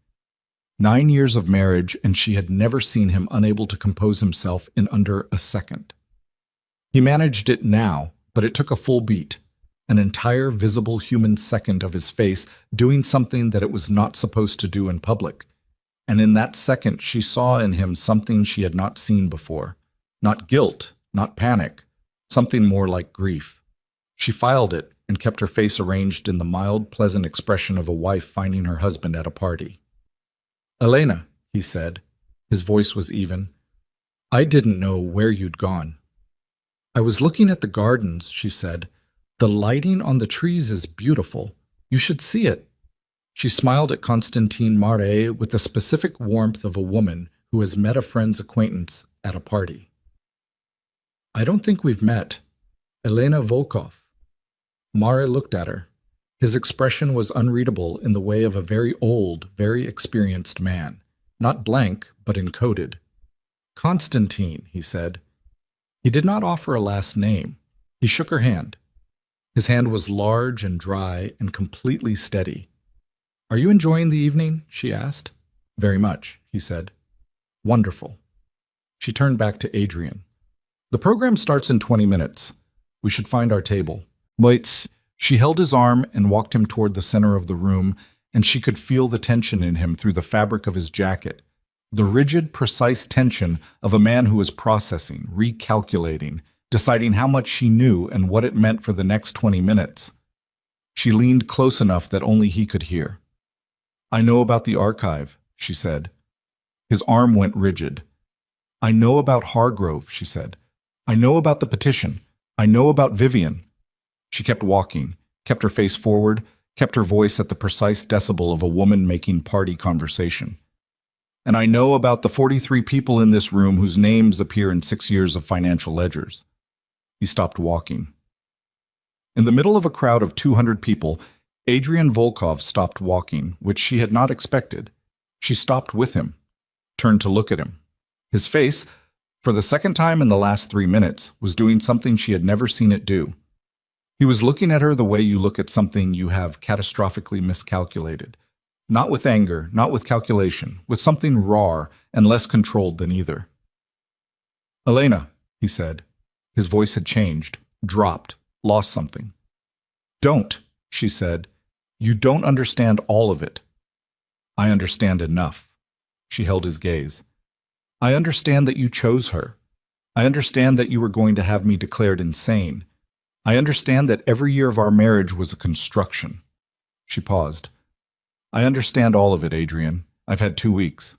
9 years of marriage, and she had never seen him unable to compose himself in under a second. He managed it now, but it took a full beat, an entire visible human second of his face doing something that it was not supposed to do in public. And in that second, she saw in him something she had not seen before. Not guilt, not panic, something more like grief. She filed it and kept her face arranged in the mild, pleasant expression of a wife finding her husband at a party. "Elena," he said. His voice was even. "I didn't know where you'd gone." "I was looking at the gardens," she said. "The lighting on the trees is beautiful. You should see it." She smiled at Constantine Mare with the specific warmth of a woman who has met a friend's acquaintance at a party. "I don't think we've met. Elena Volkov." Mare looked at her. His expression was unreadable in the way of a very old, very experienced man. Not blank, but encoded. "Constantine," he said. He did not offer a last name. He shook her hand. His hand was large and dry and completely steady. "Are you enjoying the evening?" she asked. "Very much," he said. "Wonderful." She turned back to Adrian. "The program starts in 20 minutes. We should find our table." "Wait." She held his arm and walked him toward the center of the room, and she could feel the tension in him through the fabric of his jacket. The rigid, precise tension of a man who was processing, recalculating, deciding how much she knew and what it meant for the next 20 minutes. She leaned close enough that only he could hear. "I know about the archive," she said. His arm went rigid. "I know about Hargrove," she said. "I know about the petition. I know about Vivian." She kept walking, kept her face forward, kept her voice at the precise decibel of a woman making party conversation. "And I know about the 43 people in this room whose names appear in 6 years of financial ledgers." He stopped walking. In the middle of a crowd of 200 people, Adrian Volkov stopped walking, which she had not expected. She stopped with him, turned to look at him. His face, for the second time in the last 3 minutes, was doing something she had never seen it do. He was looking at her the way you look at something you have catastrophically miscalculated. Not with anger, not with calculation, with something raw and less controlled than either. "Elena," he said. His voice had changed, dropped, lost something. "Don't," she said. "You don't understand all of it." "I understand enough." She held his gaze. "I understand that you chose her. I understand that you were going to have me declared insane. I understand that every year of our marriage was a construction." She paused. "I understand all of it, Adrian. I've had 2 weeks.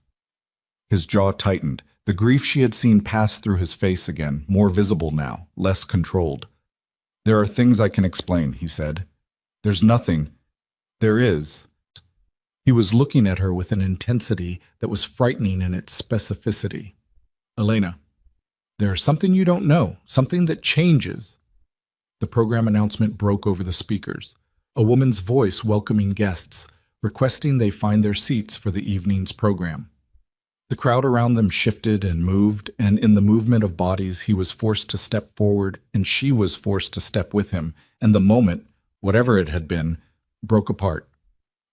His jaw tightened. The grief she had seen pass through his face again, more visible now, less controlled. "There are things I can explain," he said. "There's nothing. There is." He was looking at her with an intensity that was frightening in its specificity. "Elena, there's something you don't know, something that changes." The program announcement broke over the speakers, a woman's voice welcoming guests, requesting they find their seats for the evening's program. The crowd around them shifted and moved, and in the movement of bodies he was forced to step forward and she was forced to step with him, and the moment, whatever it had been, broke apart.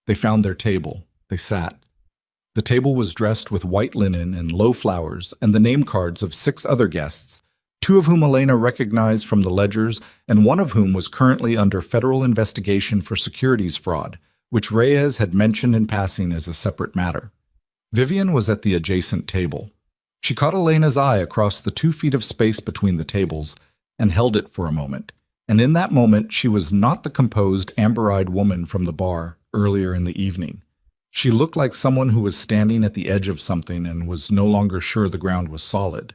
They found their table. They sat. The table was dressed with white linen and low flowers and the name cards of 6 other guests, 2 of whom Elena recognized from the ledgers and one of whom was currently under federal investigation for securities fraud, which Reyes had mentioned in passing as a separate matter. Vivian was at the adjacent table. She caught Elena's eye across the 2 feet of space between the tables and held it for a moment, and in that moment she was not the composed, amber-eyed woman from the bar earlier in the evening. She looked like someone who was standing at the edge of something and was no longer sure the ground was solid.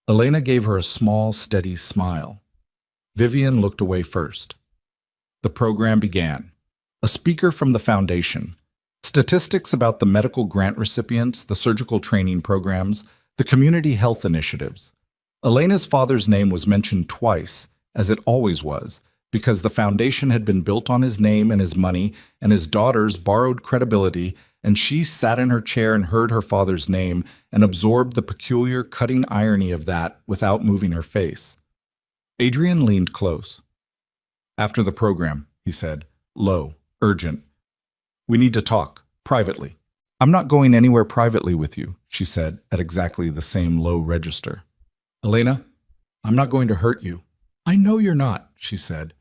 Elena gave her a small, steady smile. Vivian looked away first. The program began. A speaker from the foundation. Statistics about the medical grant recipients, the surgical training programs, the community health initiatives. Elena's father's name was mentioned twice, as it always was, because the foundation had been built on his name and his money, and his daughter's borrowed credibility and she sat in her chair and heard her father's name and absorbed the peculiar, cutting irony of that without moving her face. Adrian leaned close. "After the program," he said, low, urgent. "We need to talk, privately." "I'm not going anywhere privately with you," she said at exactly the same low register. "Elena, I'm not going to hurt you." "I know you're not," she said,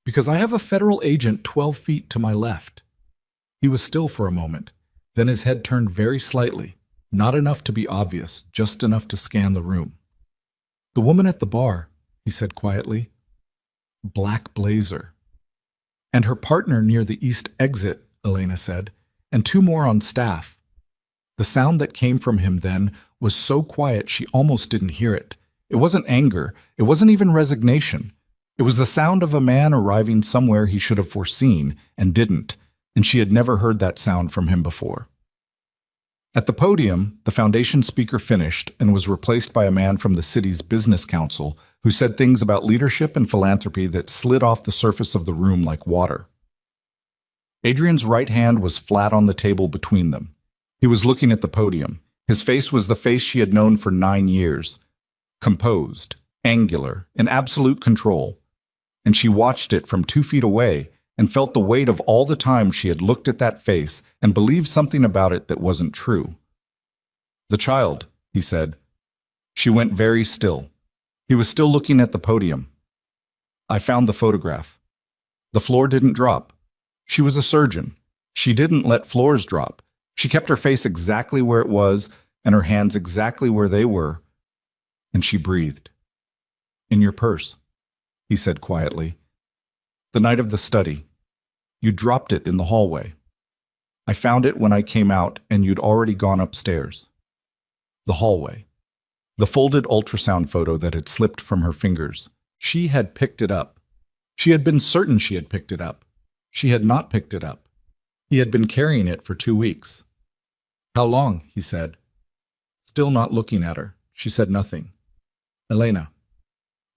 "because I have a federal agent 12 feet to my left." He was still for a moment. Then his head turned very slightly, not enough to be obvious, just enough to scan the room. "The woman at the bar," he said quietly. "Black blazer." "And her partner near the east exit," Elena said, "and 2 more on staff." The sound that came from him then was so quiet she almost didn't hear it. It wasn't anger. It wasn't even resignation. It was the sound of a man arriving somewhere he should have foreseen and didn't, and she had never heard that sound from him before. At the podium, the foundation speaker finished and was replaced by a man from the city's business council who said things about leadership and philanthropy that slid off the surface of the room like water. Adrian's right hand was flat on the table between them. He was looking at the podium. His face was the face she had known for 9 years. Composed, angular, in absolute control. And she watched it from 2 feet away and felt the weight of all the time she had looked at that face and believed something about it that wasn't true. "The child," he said. She went very still. He was still looking at the podium. "I found the photograph." The floor didn't drop. She was a surgeon. She didn't let floors drop. She kept her face exactly where it was and her hands exactly where they were. And she breathed. "In your purse," he said quietly. "The night of the study. You dropped it in the hallway. I found it when I came out and you'd already gone upstairs." The hallway. The folded ultrasound photo that had slipped from her fingers. She had picked it up. She had been certain she had picked it up. She had not picked it up. He had been carrying it for 2 weeks. "How long?" he said. Still not looking at her, she said nothing. "Elena."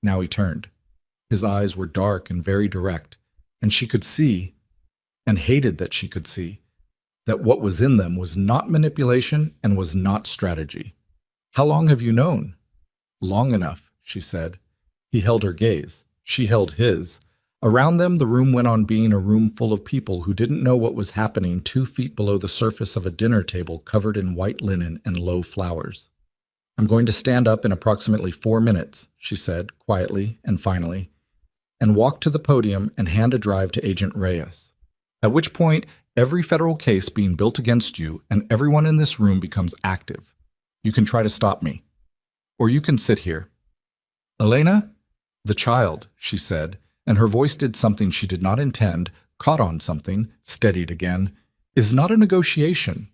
Now he turned. His eyes were dark and very direct, and she could see, and hated that she could see, that what was in them was not manipulation and was not strategy. "How long have you known?" "Long enough," she said. He held her gaze. She held his. Around them, the room went on being a room full of people who didn't know what was happening 2 feet below the surface of a dinner table covered in white linen and low flowers. "I'm going to stand up in approximately 4 minutes," she said, quietly and finally, "and walk to the podium and hand a drive to Agent Reyes. At which point, every federal case being built against you and everyone in this room becomes active. You can try to stop me. Or you can sit here." "Elena?" "The child," she said, and her voice did something she did not intend, caught on something, steadied again, "is not a negotiation."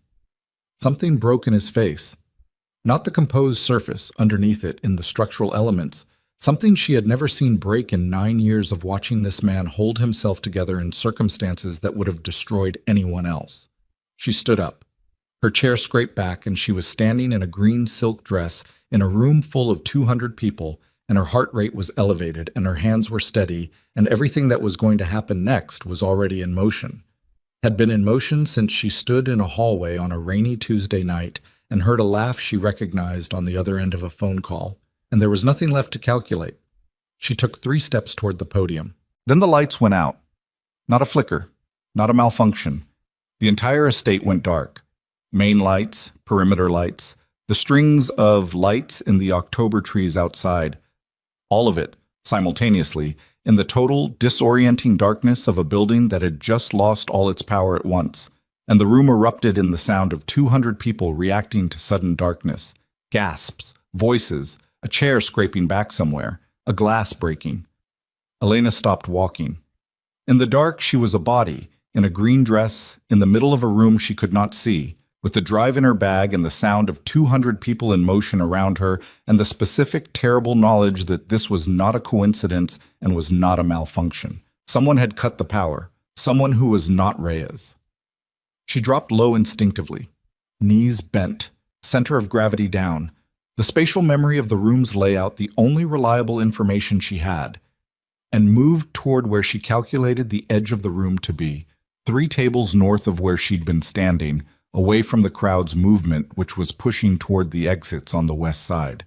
Something broke in his face. Not the composed surface underneath it in the structural elements, something she had never seen break in 9 years of watching this man hold himself together in circumstances that would have destroyed anyone else. She stood up. Her chair scraped back and she was standing in a green silk dress in a room full of 200 people, and her heart rate was elevated and her hands were steady, and everything that was going to happen next was already in motion. Had been in motion since she stood in a hallway on a rainy Tuesday night and heard a laugh she recognized on the other end of a phone call, and there was nothing left to calculate. She took 3 steps toward the podium. Then the lights went out. Not a flicker, not a malfunction. The entire estate went dark. Main lights, perimeter lights, the strings of lights in the October trees outside. All of it, simultaneously, in the total, disorienting darkness of a building that had just lost all its power at once, and the room erupted in the sound of 200 people reacting to sudden darkness. Gasps, voices, a chair scraping back somewhere, a glass breaking. Elena stopped walking. In the dark, she was a body, in a green dress, in the middle of a room she could not see, with the drive in her bag and the sound of 200 people in motion around her, and the specific, terrible knowledge that this was not a coincidence and was not a malfunction. Someone had cut the power. Someone who was not Reyes. She dropped low instinctively. Knees bent, center of gravity down. The spatial memory of the room's layout the only reliable information she had, and moved toward where she calculated the edge of the room to be, 3 tables north of where she'd been standing, away from the crowd's movement, which was pushing toward the exits on the west side.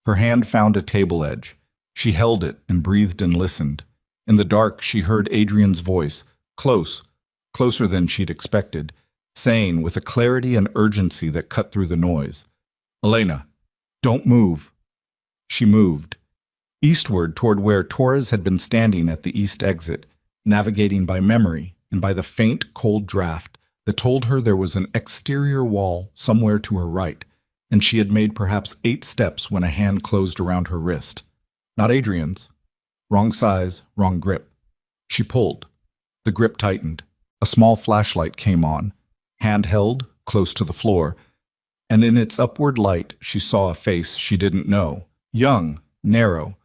Her hand found a table edge. She held it and breathed and listened. In the dark, she heard Adrian's voice, closer than she'd expected, saying with a clarity and urgency that cut through the noise, "Elena, don't move." She moved, eastward toward where Torres had been standing at the east exit, navigating by memory and by the faint, cold draft that told her there was an exterior wall somewhere to her right, and she had made perhaps 8 steps when a hand closed around her wrist. Not Adrian's. Wrong size, wrong grip. She pulled. The grip tightened. A small flashlight came on, handheld, close to the floor, and in its upward light she saw a face she didn't know, young, narrow,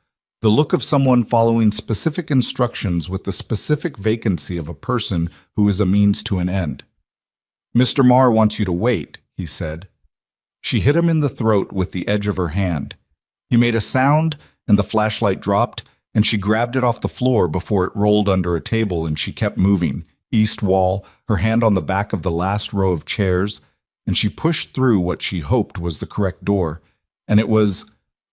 the look of someone following specific instructions with the specific vacancy of a person who is a means to an end. "Mr. Marr wants you to wait," he said. She hit him in the throat with the edge of her hand. He made a sound, and the flashlight dropped, and she grabbed it off the floor before it rolled under a table, and she kept moving, east wall, her hand on the back of the last row of chairs, and she pushed through what she hoped was the correct door, and it was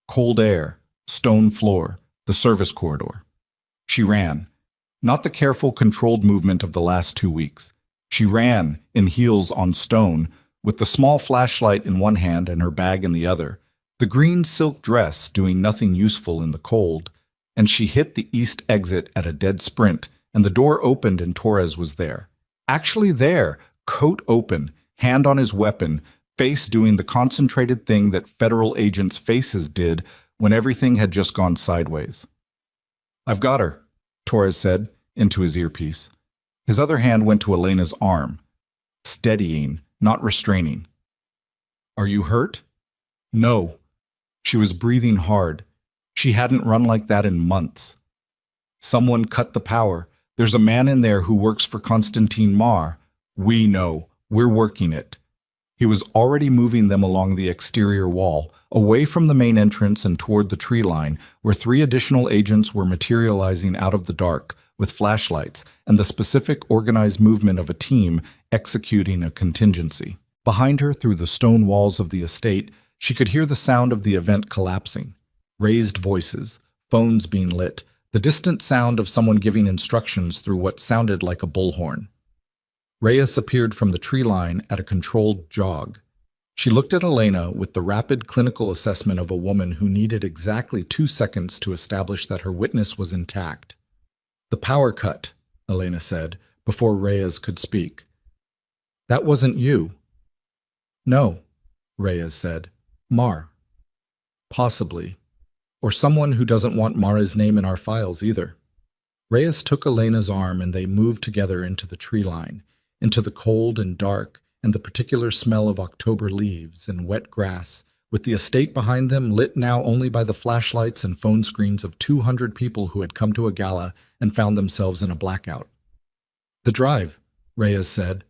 cold air, stone floor, the service corridor. She ran, not the careful, controlled movement of the last 2 weeks. She ran, in heels on stone, with the small flashlight in one hand and her bag in the other, the green silk dress doing nothing useful in the cold, and she hit the east exit at a dead sprint, and the door opened and Torres was there. Actually there, coat open, hand on his weapon, face doing the concentrated thing that federal agents' faces did when everything had just gone sideways. "I've got her," Torres said, into his earpiece. His other hand went to Elena's arm, steadying, not restraining. "Are you hurt?" "No." She was breathing hard. She hadn't run like that in months. "Someone cut the power. There's a man in there who works for Constantine Marr. We know. We're working it." He was already moving them along the exterior wall, away from the main entrance and toward the tree line, where 3 additional agents were materializing out of the dark, with flashlights, and the specific organized movement of a team executing a contingency. Behind her, through the stone walls of the estate, she could hear the sound of the event collapsing. Raised voices, phones being lit, the distant sound of someone giving instructions through what sounded like a bullhorn. Reyes appeared from the tree line at a controlled jog. She looked at Elena with the rapid clinical assessment of a woman who needed exactly 2 seconds to establish that her witness was intact. "The power cut," Elena said, before Reyes could speak. "That wasn't you." "No," Reyes said. "Marr." "Possibly. Or someone who doesn't want Marra's name in our files either." Reyes took Elena's arm and they moved together into the tree line, into the cold and dark and the particular smell of October leaves and wet grass, with the estate behind them lit now only by the flashlights and phone screens of 200 people who had come to a gala and found themselves in a blackout. "The drive," Reyes said.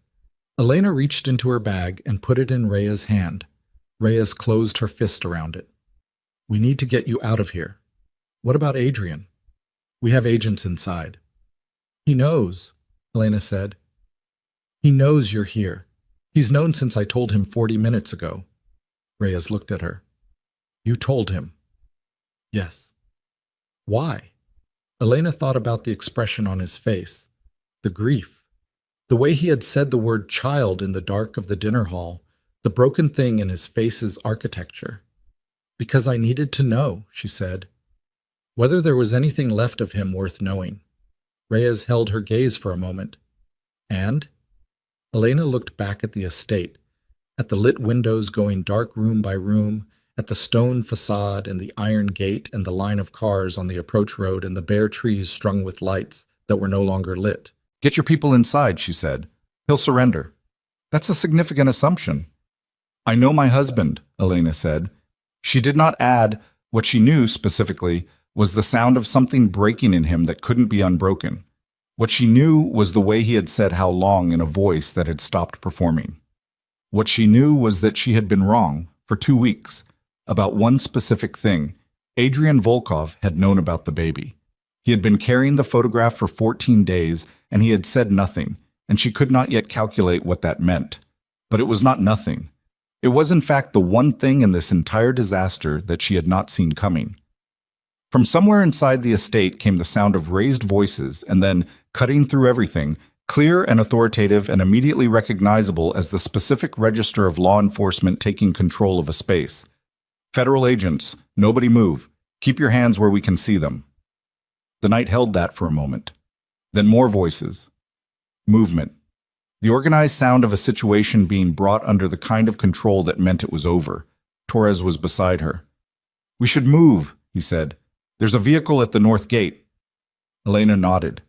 Elena reached into her bag and put it in Reyes' hand. Reyes closed her fist around it. "We need to get you out of here." "What about Adrian?" "We have agents inside." "He knows," Elena said. "He knows you're here. He's known since I told him 40 minutes ago." Reyes looked at her. "You told him?" "Yes." "Why?" Elena thought about the expression on his face, the grief, the way he had said the word child in the dark of the dinner hall, the broken thing in his face's architecture. "Because I needed to know," she said. Whether there was anything left of him worth knowing. Reyes held her gaze for a moment. "And?" Elena looked back at the estate, at the lit windows going dark room by room, at the stone facade and the iron gate and the line of cars on the approach road and the bare trees strung with lights that were no longer lit. "Get your people inside," she said. "He'll surrender." "That's a significant assumption." "I know my husband," Elena said. She did not add. What she knew, specifically, was the sound of something breaking in him that couldn't be unbroken. What she knew was the way he had said how long in a voice that had stopped performing. What she knew was that she had been wrong, for 2 weeks, about one specific thing. Adrian Volkov had known about the baby. He had been carrying the photograph for 14 days, and he had said nothing, and she could not yet calculate what that meant. But it was not nothing. It was in fact the one thing in this entire disaster that she had not seen coming. From somewhere inside the estate came the sound of raised voices, and then, cutting through everything, clear and authoritative and immediately recognizable as the specific register of law enforcement taking control of a space. "Federal agents, nobody move. Keep your hands where we can see them." The night held that for a moment. Then more voices. Movement. The organized sound of a situation being brought under the kind of control that meant it was over. Torres was beside her. "We should move," he said. "There's a vehicle at the north gate." Elena nodded.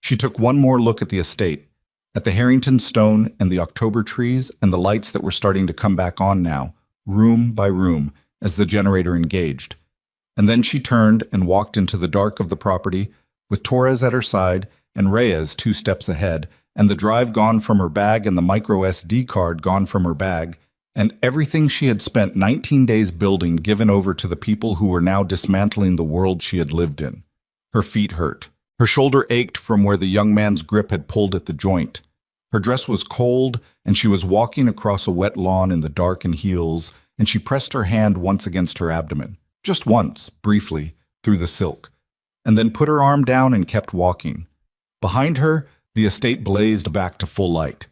She took one more look at the estate, at the Harrington stone and the October trees and the lights that were starting to come back on now, room by room, as the generator engaged. And then she turned and walked into the dark of the property, with Torres at her side and Reyes 2 steps ahead, and the drive gone from her bag and the micro SD card gone from her bag, and everything she had spent 19 days building given over to the people who were now dismantling the world she had lived in. Her feet hurt. Her shoulder ached from where the young man's grip had pulled at the joint. Her dress was cold, and she was walking across a wet lawn in the dark in heels, and she pressed her hand once against her abdomen, just once, briefly, through the silk, and then put her arm down and kept walking. Behind her, the estate blazed back to full light,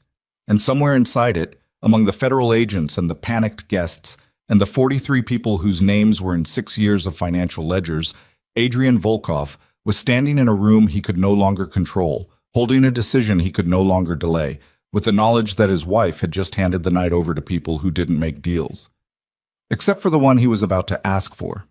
and somewhere inside it, among the federal agents and the panicked guests, and the 43 people whose names were in 6 years of financial ledgers, Adrian Volkov was standing in a room he could no longer control, holding a decision he could no longer delay, with the knowledge that his wife had just handed the night over to people who didn't make deals. Except for the one he was about to ask for.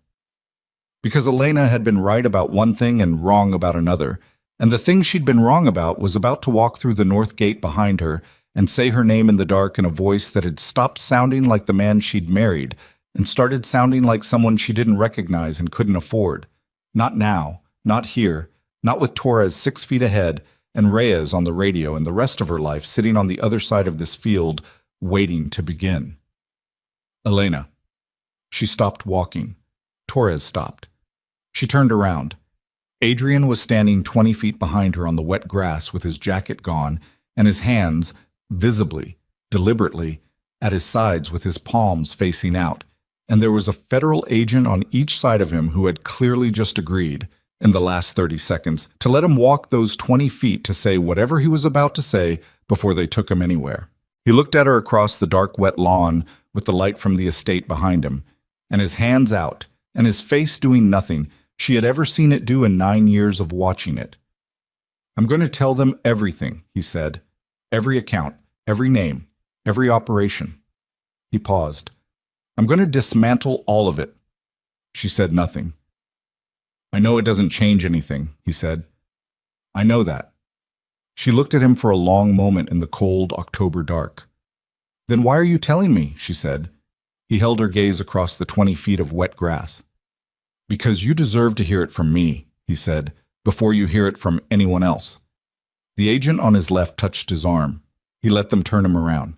Because Elena had been right about one thing and wrong about another, and the thing she'd been wrong about was about to walk through the north gate behind her and say her name in the dark in a voice that had stopped sounding like the man she'd married and started sounding like someone she didn't recognize and couldn't afford. Not now. Not here, not with Torres 6 feet ahead and Reyes on the radio and the rest of her life sitting on the other side of this field, waiting to begin. Elena. She stopped walking. Torres stopped. She turned around. Adrian was standing 20 feet behind her on the wet grass with his jacket gone and his hands, visibly, deliberately, at his sides with his palms facing out, and there was a federal agent on each side of him who had clearly just agreed, in the last 30 seconds, to let him walk those 20 feet to say whatever he was about to say before they took him anywhere. He looked at her across the dark, wet lawn with the light from the estate behind him, and his hands out, and his face doing nothing she had ever seen it do in 9 years of watching it. "I'm going to tell them everything," he said. "Every account, every name, every operation." He paused. "I'm going to dismantle all of it." She said nothing. "I know it doesn't change anything," he said. "I know that." She looked at him for a long moment in the cold October dark. "Then why are you telling me?" she said. He held her gaze across the 20 feet of wet grass. "Because you deserve to hear it from me," he said, "before you hear it from anyone else." The agent on his left touched his arm. He let them turn him around.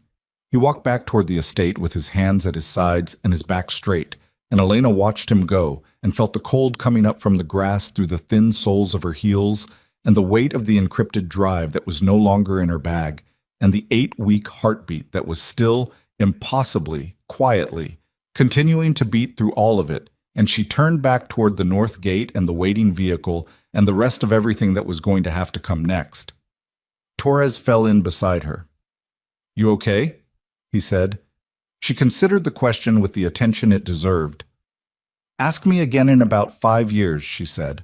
He walked back toward the estate with his hands at his sides and his back straight, and Elena watched him go and felt the cold coming up from the grass through the thin soles of her heels and the weight of the encrypted drive that was no longer in her bag and the 8-week heartbeat that was still, impossibly, quietly, continuing to beat through all of it, and she turned back toward the north gate and the waiting vehicle and the rest of everything that was going to have to come next. Torres fell in beside her. "You okay?" he said. She considered the question with the attention it deserved. "Ask me again in about 5 years," she said.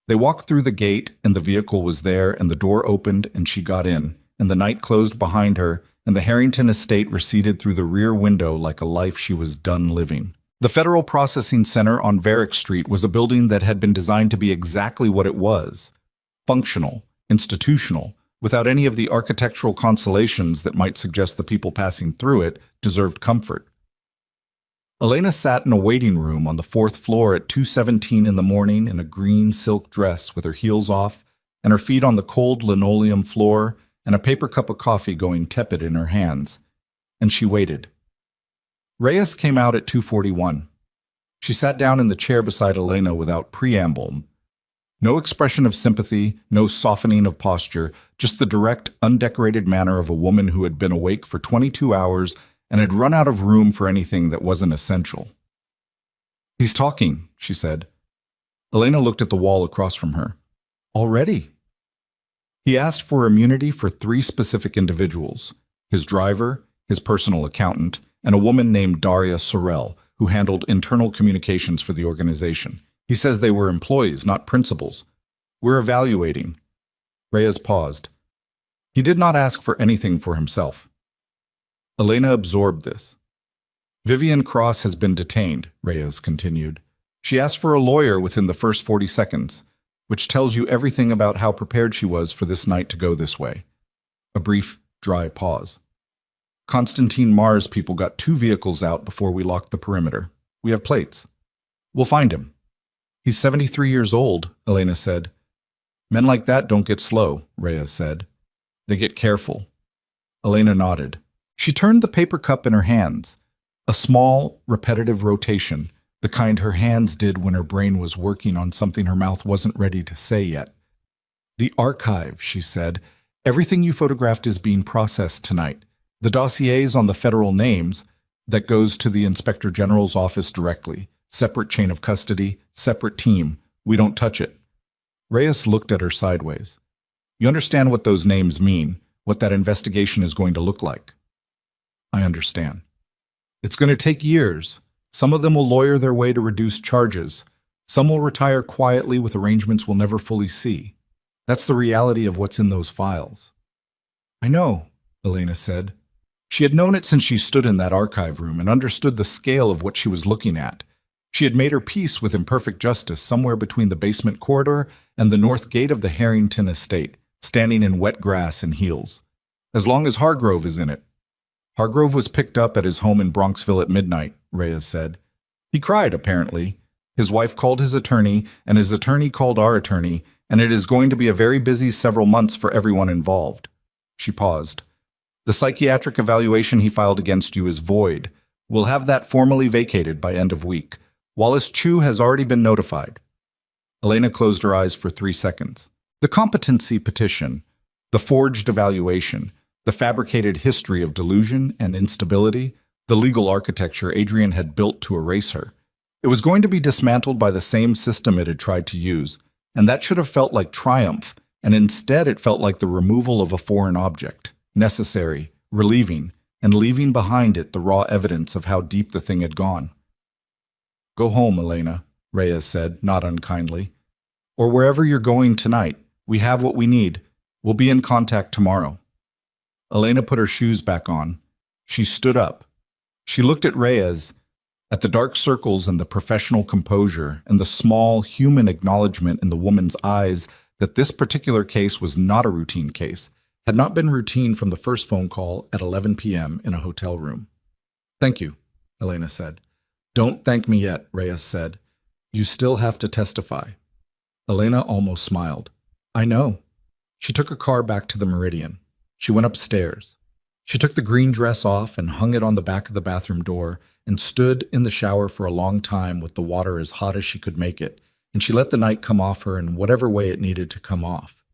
They walked through the gate, and the vehicle was there, and the door opened, and she got in, and the night closed behind her, and the Harrington estate receded through the rear window like a life she was done living. The Federal Processing Center on Varick Street was a building that had been designed to be exactly what it was: functional, institutional, without any of the architectural consolations that might suggest the people passing through it deserved comfort. Elena sat in a waiting room on the 4th floor at 2:17 in the morning in a green silk dress with her heels off and her feet on the cold linoleum floor and a paper cup of coffee going tepid in her hands. And she waited. Reyes came out at 2:41. She sat down in the chair beside Elena without preamble. No expression of sympathy, no softening of posture, just the direct, undecorated manner of a woman who had been awake for 22 hours and had run out of room for anything that wasn't essential. "He's talking," she said. Elena looked at the wall across from her. "Already?" He asked for immunity for 3 specific individuals: his driver, his personal accountant, and a woman named Daria Sorel, who handled internal communications for the organization. He says they were employees, not principals. "We're evaluating." Reyes paused. He did not ask for anything for himself. Elena absorbed this. "Vivian Cross has been detained," Reyes continued. "She asked for a lawyer within the first 40 seconds, which tells you everything about how prepared she was for this night to go this way." A brief, dry pause. "Constantine Mars people got 2 vehicles out before we locked the perimeter. We have plates. We'll find him." "He's 73 years old," Elena said. "Men like that don't get slow," Reyes said. "They get careful." Elena nodded. She turned the paper cup in her hands. A small, repetitive rotation, the kind her hands did when her brain was working on something her mouth wasn't ready to say yet. "The archive," she said. "Everything you photographed is being processed tonight. The dossiers on the federal names, that goes to the Inspector General's office directly. Separate chain of custody, separate team. We don't touch it." Reyes looked at her sideways. "You understand what those names mean, what that investigation is going to look like?" "I understand. It's going to take years. Some of them will lawyer their way to reduce charges. Some will retire quietly with arrangements we'll never fully see. That's the reality of what's in those files." "I know," Elena said. She had known it since she stood in that archive room and understood the scale of what she was looking at. She had made her peace with imperfect justice somewhere between the basement corridor and the north gate of the Harrington estate, standing in wet grass and heels. "As long as Hargrove is in it." "Hargrove was picked up at his home in Bronxville at midnight," Reyes said. "He cried, apparently. His wife called his attorney, and his attorney called our attorney, and it is going to be a very busy several months for everyone involved." She paused. "The psychiatric evaluation he filed against you is void. We'll have that formally vacated by end of week. Wallace Chu has already been notified." Elena closed her eyes for 3 seconds. The competency petition, the forged evaluation, the fabricated history of delusion and instability, the legal architecture Adrian had built to erase her. It was going to be dismantled by the same system it had tried to use, and that should have felt like triumph, and instead it felt like the removal of a foreign object, necessary, relieving, and leaving behind it the raw evidence of how deep the thing had gone. "Go home, Elena," Reyes said, not unkindly. "Or wherever you're going tonight. We have what we need. We'll be in contact tomorrow." Elena put her shoes back on. She stood up. She looked at Reyes, at the dark circles and the professional composure and the small human acknowledgement in the woman's eyes that this particular case was not a routine case, had not been routine from the first phone call at 11 p.m. in a hotel room. "Thank you," Elena said. "Don't thank me yet," Reyes said. "You still have to testify." Elena almost smiled. "I know." She took her car back to the Meridian. She went upstairs. She took the green dress off and hung it on the back of the bathroom door and stood in the shower for a long time with the water as hot as she could make it, and she let the night come off her in whatever way it needed to come off.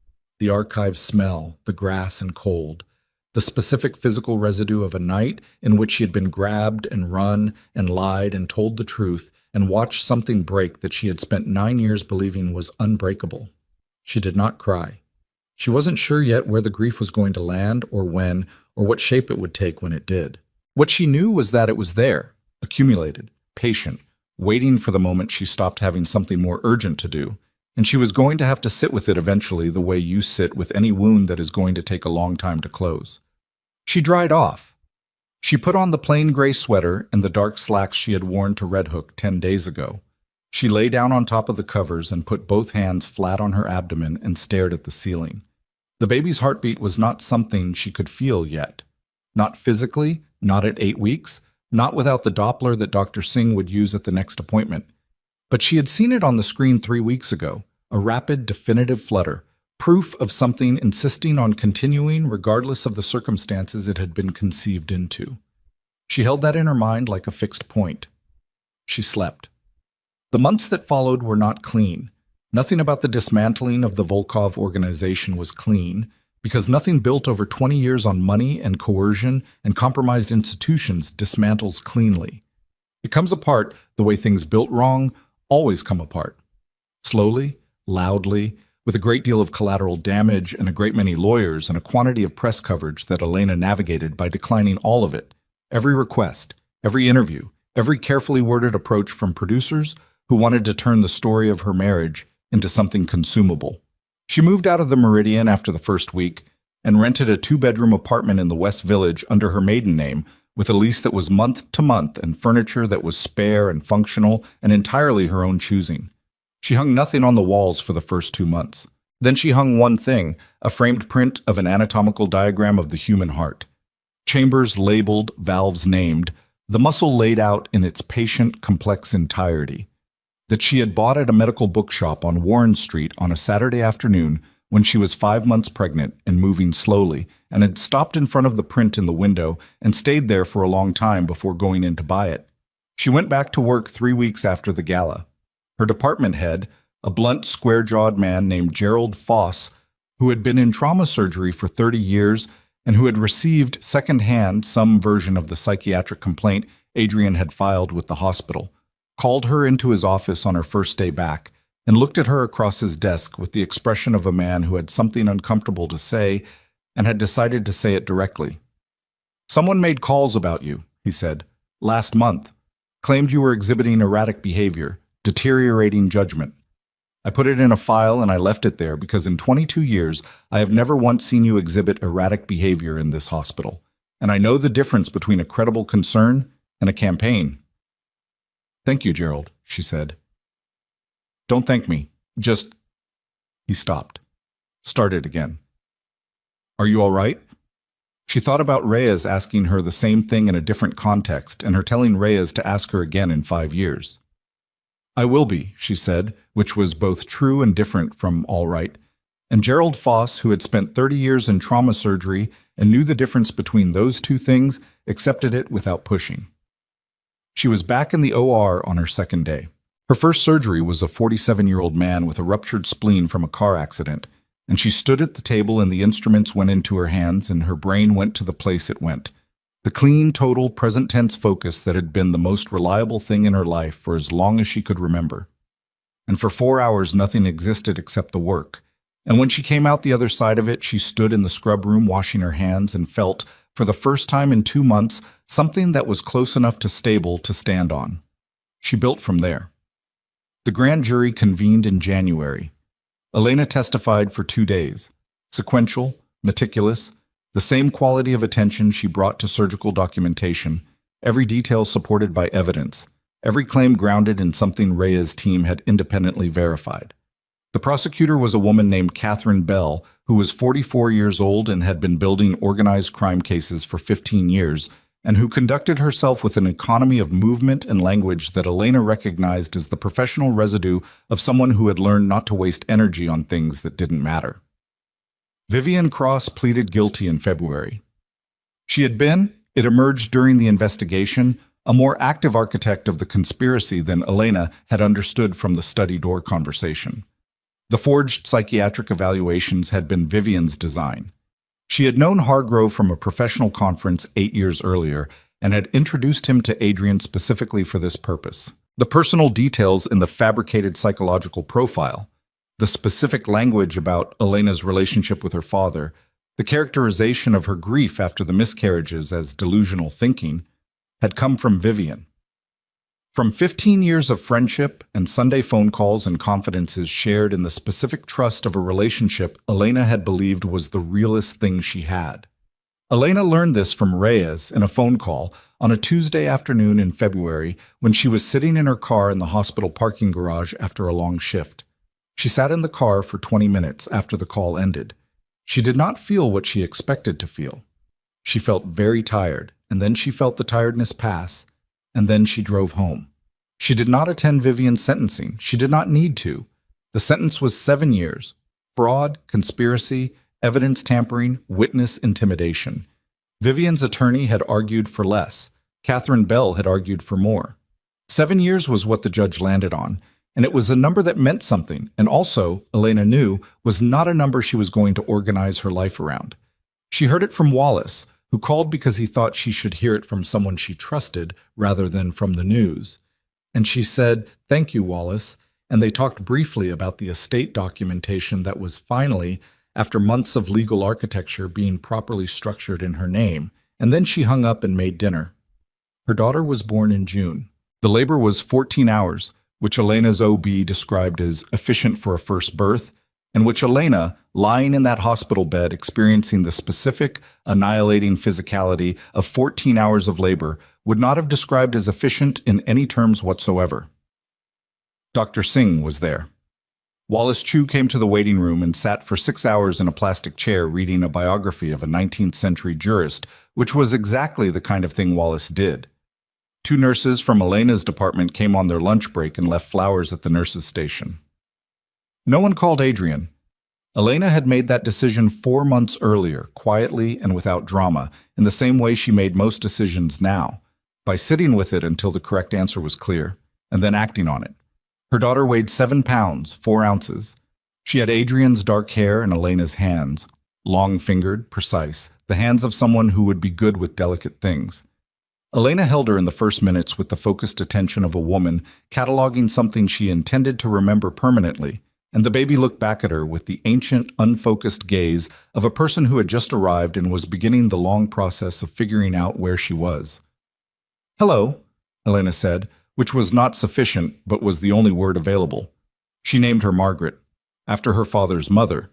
The archive smell, the grass and cold, the specific physical residue of a night in which she had been grabbed and run and lied and told the truth and watched something break that she had spent 9 years believing was unbreakable. She did not cry. She wasn't sure yet where the grief was going to land or when or what shape it would take when it did. What she knew was that it was there, accumulated, patient, waiting for the moment she stopped having something more urgent to do, and she was going to have to sit with it eventually the way you sit with any wound that is going to take a long time to close. She dried off. She put on the plain gray sweater and the dark slacks she had worn to Red Hook 10 days ago. She lay down on top of the covers and put both hands flat on her abdomen and stared at the ceiling. The baby's heartbeat was not something she could feel yet. Not physically, not at 8 weeks, not without the Doppler that Dr. Singh would use at the next appointment. But she had seen it on the screen 3 weeks ago, a rapid, definitive flutter, proof of something insisting on continuing regardless of the circumstances it had been conceived into. She held that in her mind like a fixed point. She slept. The months that followed were not clean, Nothing about the dismantling of the Volkov organization was clean, because nothing built over 20 years on money and coercion and compromised institutions dismantles cleanly. It comes apart the way things built wrong always come apart. Slowly, loudly, with a great deal of collateral damage and a great many lawyers and a quantity of press coverage that Elena navigated by declining all of it, every request, every interview, every carefully worded approach from producers who wanted to turn the story of her marriage into something consumable. She moved out of the Meridian after the first week and rented a 2-bedroom apartment in the West Village under her maiden name with a lease that was month to month and furniture that was spare and functional and entirely her own choosing. She hung nothing on the walls for the first 2 months. Then she hung one thing, a framed print of an anatomical diagram of the human heart. Chambers labeled, valves named, the muscle laid out in its patient, complex entirety. That she had bought at a medical bookshop on Warren Street on a Saturday afternoon when she was 5 months pregnant and moving slowly, and had stopped in front of the print in the window and stayed there for a long time before going in to buy it. She went back to work 3 weeks after the gala. Her department head, a blunt, square-jawed man named Gerald Foss, who had been in trauma surgery for 30 years and who had received secondhand some version of the psychiatric complaint Adrian had filed with the hospital, called her into his office on her first day back and looked at her across his desk with the expression of a man who had something uncomfortable to say and had decided to say it directly. "Someone made calls about you," he said, "last month. Claimed you were exhibiting erratic behavior, deteriorating judgment. I put it in a file and I left it there because in 22 years I have never once seen you exhibit erratic behavior in this hospital, and I know the difference between a credible concern and a campaign." "Thank you, Gerald," she said. "Don't thank me. Just—" He stopped. Started again. "Are you all right?" She thought about Reyes asking her the same thing in a different context and her telling Reyes to ask her again in 5 years. "I will be," she said, which was both true and different from all right. And Gerald Foss, who had spent 30 years in trauma surgery and knew the difference between those two things, accepted it without pushing. She was back in the OR on her second day. Her first surgery was a 47-year-old man with a ruptured spleen from a car accident, and she stood at the table and the instruments went into her hands and her brain went to the place it went. The clean, total, present-tense focus that had been the most reliable thing in her life for as long as she could remember. And for 4 hours nothing existed except the work. And when she came out the other side of it, she stood in the scrub room washing her hands and felt, for the first time in 2 months, something that was close enough to stable to stand on. She built from there. The grand jury convened in January. Elena testified for 2 days. Sequential, meticulous, the same quality of attention she brought to surgical documentation, every detail supported by evidence, every claim grounded in something Reyes' team had independently verified. The prosecutor was a woman named Catherine Bell, who was 44 years old and had been building organized crime cases for 15 years, and who conducted herself with an economy of movement and language that Elena recognized as the professional residue of someone who had learned not to waste energy on things that didn't matter. Vivian Cross pleaded guilty in February. She had been, it emerged during the investigation, a more active architect of the conspiracy than Elena had understood from the study door conversation. The forged psychiatric evaluations had been Vivian's design. She had known Hargrove from a professional conference 8 years earlier and had introduced him to Adrian specifically for this purpose. The personal details in the fabricated psychological profile, the specific language about Elena's relationship with her father, the characterization of her grief after the miscarriages as delusional thinking, had come from Vivian. From 15 years of friendship and Sunday phone calls and confidences shared in the specific trust of a relationship Elena had believed was the realest thing she had. Elena learned this from Reyes in a phone call on a Tuesday afternoon in February when she was sitting in her car in the hospital parking garage after a long shift. She sat in the car for 20 minutes after the call ended. She did not feel what she expected to feel. She felt very tired, and then she felt the tiredness pass, and then she drove home. She did not attend Vivian's sentencing. She did not need to. The sentence was 7 years. Fraud, conspiracy, evidence tampering, witness intimidation. Vivian's attorney had argued for less. Catherine Bell had argued for more. 7 years was what the judge landed on, And it was a number that meant something, and also, Elena knew, was not a number she was going to organize her life around. She heard it from Wallace, who called because he thought she should hear it from someone she trusted rather than from the news. And she said, "Thank you, Wallace," and they talked briefly about the estate documentation that was finally, after months of legal architecture, being properly structured in her name, and then she hung up and made dinner. Her daughter was born in June. The labor was 14 hours, which Elena's OB described as efficient for a first birth, and which Elena, lying in that hospital bed experiencing the specific, annihilating physicality of 14 hours of labor, would not have described as efficient in any terms whatsoever. Dr. Singh was there. Wallace Chu came to the waiting room and sat for 6 hours in a plastic chair reading a biography of a 19th century jurist, which was exactly the kind of thing Wallace did. 2 nurses from Elena's department came on their lunch break and left flowers at the nurses' station. No one called Adrian. Elena had made that decision 4 months earlier, quietly and without drama, in the same way she made most decisions now, by sitting with it until the correct answer was clear, and then acting on it. Her daughter weighed 7 pounds, 4 ounces. She had Adrian's dark hair and Elena's hands, long-fingered, precise, the hands of someone who would be good with delicate things. Elena held her in the first minutes with the focused attention of a woman cataloging something she intended to remember permanently, and the baby looked back at her with the ancient, unfocused gaze of a person who had just arrived and was beginning the long process of figuring out where she was. "Hello," Elena said, which was not sufficient but was the only word available. She named her Margaret, after her father's mother,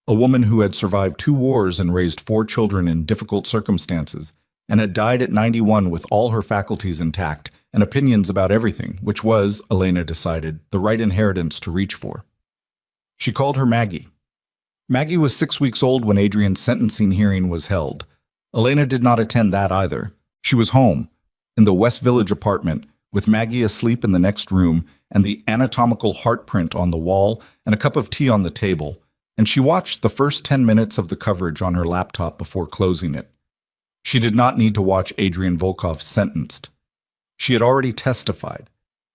a woman who had survived 2 wars and raised 4 children in difficult circumstances, and had died at 91 with all her faculties intact and opinions about everything, which was, Elena decided, the right inheritance to reach for. She called her Maggie. Maggie was 6 weeks old when Adrian's sentencing hearing was held. Elena did not attend that either. She was home, in the West Village apartment, with Maggie asleep in the next room and the anatomical heart print on the wall and a cup of tea on the table, and she watched the first 10 minutes of the coverage on her laptop before closing it. She did not need to watch Adrian Volkov sentenced. She had already testified.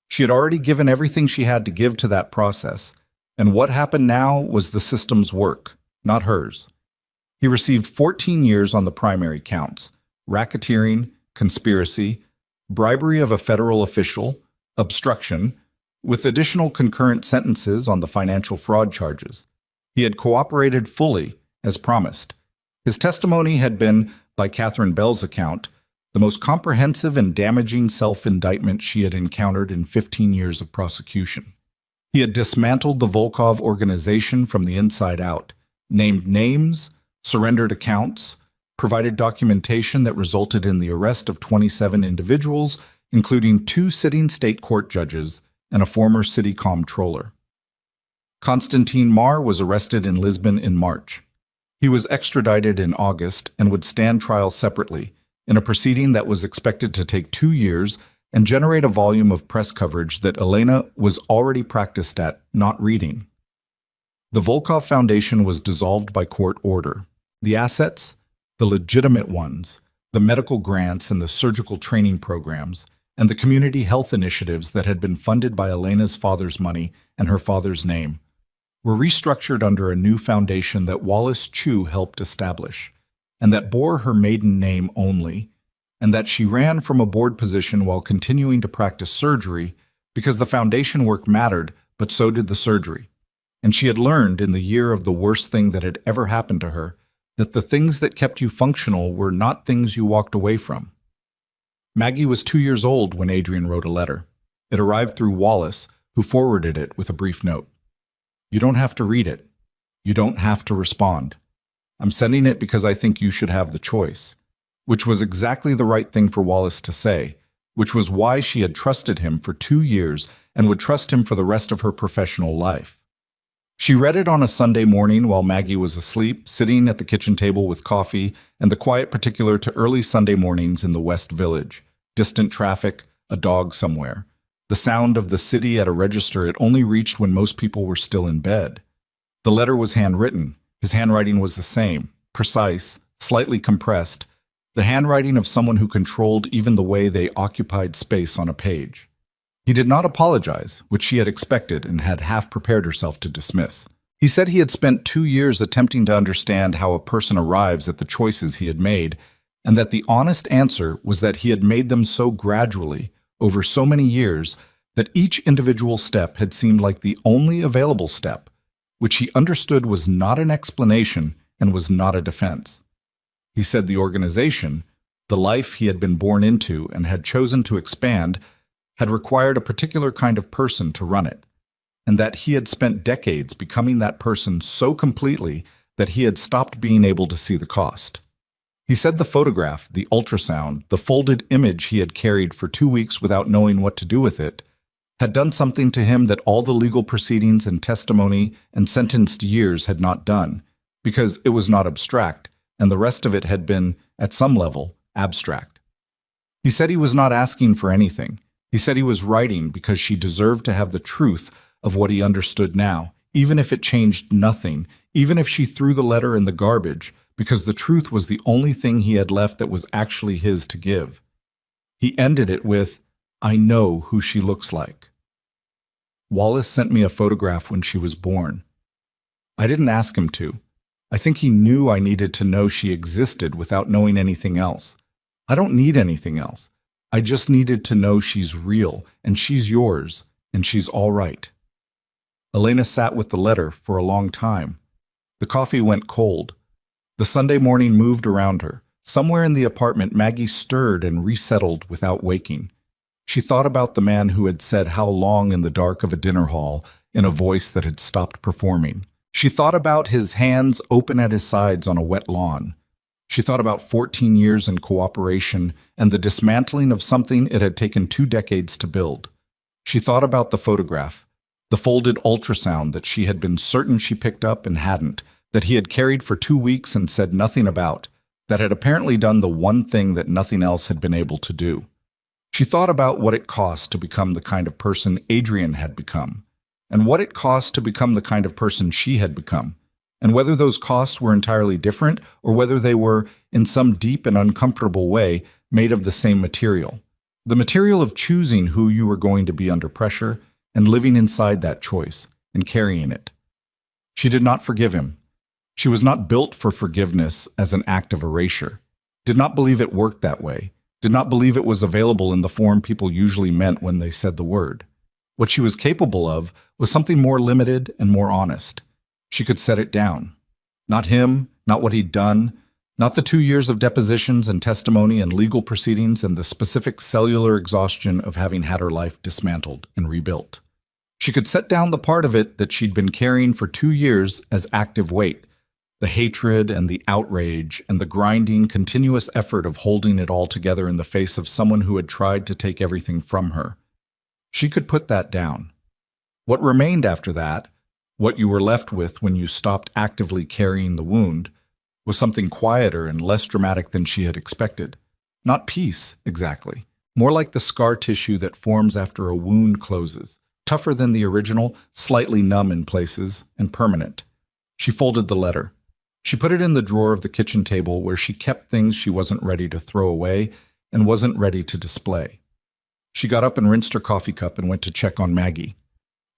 She had already given everything she had to give to that process, and what happened now was the system's work, not hers. He received 14 years on the primary counts: racketeering, conspiracy, bribery of a federal official, obstruction, with additional concurrent sentences on the financial fraud charges. He had cooperated fully, as promised. His testimony had been, by Catherine Bell's account, the most comprehensive and damaging self-indictment she had encountered in 15 years of prosecution. He had dismantled the Volkov organization from the inside out, named names, surrendered accounts, provided documentation that resulted in the arrest of 27 individuals, including 2 sitting state court judges and a former city comptroller. Constantine Marr was arrested in Lisbon in March. He was extradited in August and would stand trial separately, in a proceeding that was expected to take 2 years and generate a volume of press coverage that Elena was already practiced at not reading. The Volkov Foundation was dissolved by court order. The assets, the legitimate ones, the medical grants and the surgical training programs, and the community health initiatives that had been funded by Elena's father's money and her father's name, were restructured under a new foundation that Wallace Chu helped establish, and that bore her maiden name only, and that she ran from a board position while continuing to practice surgery because the foundation work mattered, but so did the surgery. And she had learned in the year of the worst thing that had ever happened to her that the things that kept you functional were not things you walked away from. Maggie was 2 years old when Adrian wrote a letter. It arrived through Wallace, who forwarded it with a brief note. "You don't have to read it. You don't have to respond. I'm sending it because I think you should have the choice," which was exactly the right thing for Wallace to say, which was why she had trusted him for 2 years and would trust him for the rest of her professional life. She read it on a Sunday morning while Maggie was asleep, sitting at the kitchen table with coffee and the quiet particular to early Sunday mornings in the West Village. Distant traffic, a dog somewhere. The sound of the city at a register it only reached when most people were still in bed. The letter was handwritten. His handwriting was the same, precise, slightly compressed, the handwriting of someone who controlled even the way they occupied space on a page. He did not apologize, which she had expected and had half prepared herself to dismiss. He said he had spent 2 years attempting to understand how a person arrives at the choices he had made, and that the honest answer was that he had made them so gradually, over so many years, that each individual step had seemed like the only available step, which he understood was not an explanation and was not a defense. He said the organization, the life he had been born into and had chosen to expand, had required a particular kind of person to run it, and that he had spent decades becoming that person so completely that he had stopped being able to see the cost. He said the photograph, the ultrasound, the folded image he had carried for 2 weeks without knowing what to do with it, had done something to him that all the legal proceedings and testimony and sentenced years had not done, because it was not abstract, and the rest of it had been, at some level, abstract. He said he was not asking for anything. He said he was writing because she deserved to have the truth of what he understood now, even if it changed nothing, even if she threw the letter in the garbage, because the truth was the only thing he had left that was actually his to give. He ended it with, "I know who she looks like." Wallace sent me a photograph when she was born. I didn't ask him to. I think he knew I needed to know she existed without knowing anything else. I don't need anything else. I just needed to know she's real, and she's yours, and she's all right. Elena sat with the letter for a long time. The coffee went cold. The Sunday morning moved around her. Somewhere in the apartment, Maggie stirred and resettled without waking. She thought about the man who had said how long in the dark of a dinner hall in a voice that had stopped performing. She thought about his hands open at his sides on a wet lawn. She thought about 14 years in cooperation and the dismantling of something it had taken 2 decades to build. She thought about the photograph, the folded ultrasound that she had been certain she picked up and hadn't, that he had carried for 2 weeks and said nothing about, that had apparently done the one thing that nothing else had been able to do. She thought about what it cost to become the kind of person Adrian had become, and what it cost to become the kind of person she had become, and whether those costs were entirely different or whether they were, in some deep and uncomfortable way, made of the same material. The material of choosing who you were going to be under pressure and living inside that choice and carrying it. She did not forgive him. She was not built for forgiveness as an act of erasure, did not believe it worked that way, did not believe it was available in the form people usually meant when they said the word. What she was capable of was something more limited and more honest. She could set it down. Not him, not what he'd done, not the 2 years of depositions and testimony and legal proceedings and the specific cellular exhaustion of having had her life dismantled and rebuilt. She could set down the part of it that she'd been carrying for 2 years as active weight, the hatred and the outrage and the grinding, continuous effort of holding it all together in the face of someone who had tried to take everything from her. She could put that down. What remained after that, what you were left with when you stopped actively carrying the wound, was something quieter and less dramatic than she had expected. Not peace, exactly. More like the scar tissue that forms after a wound closes, tougher than the original, slightly numb in places, and permanent. She folded the letter. She put it in the drawer of the kitchen table where she kept things she wasn't ready to throw away and wasn't ready to display. She got up and rinsed her coffee cup and went to check on Maggie.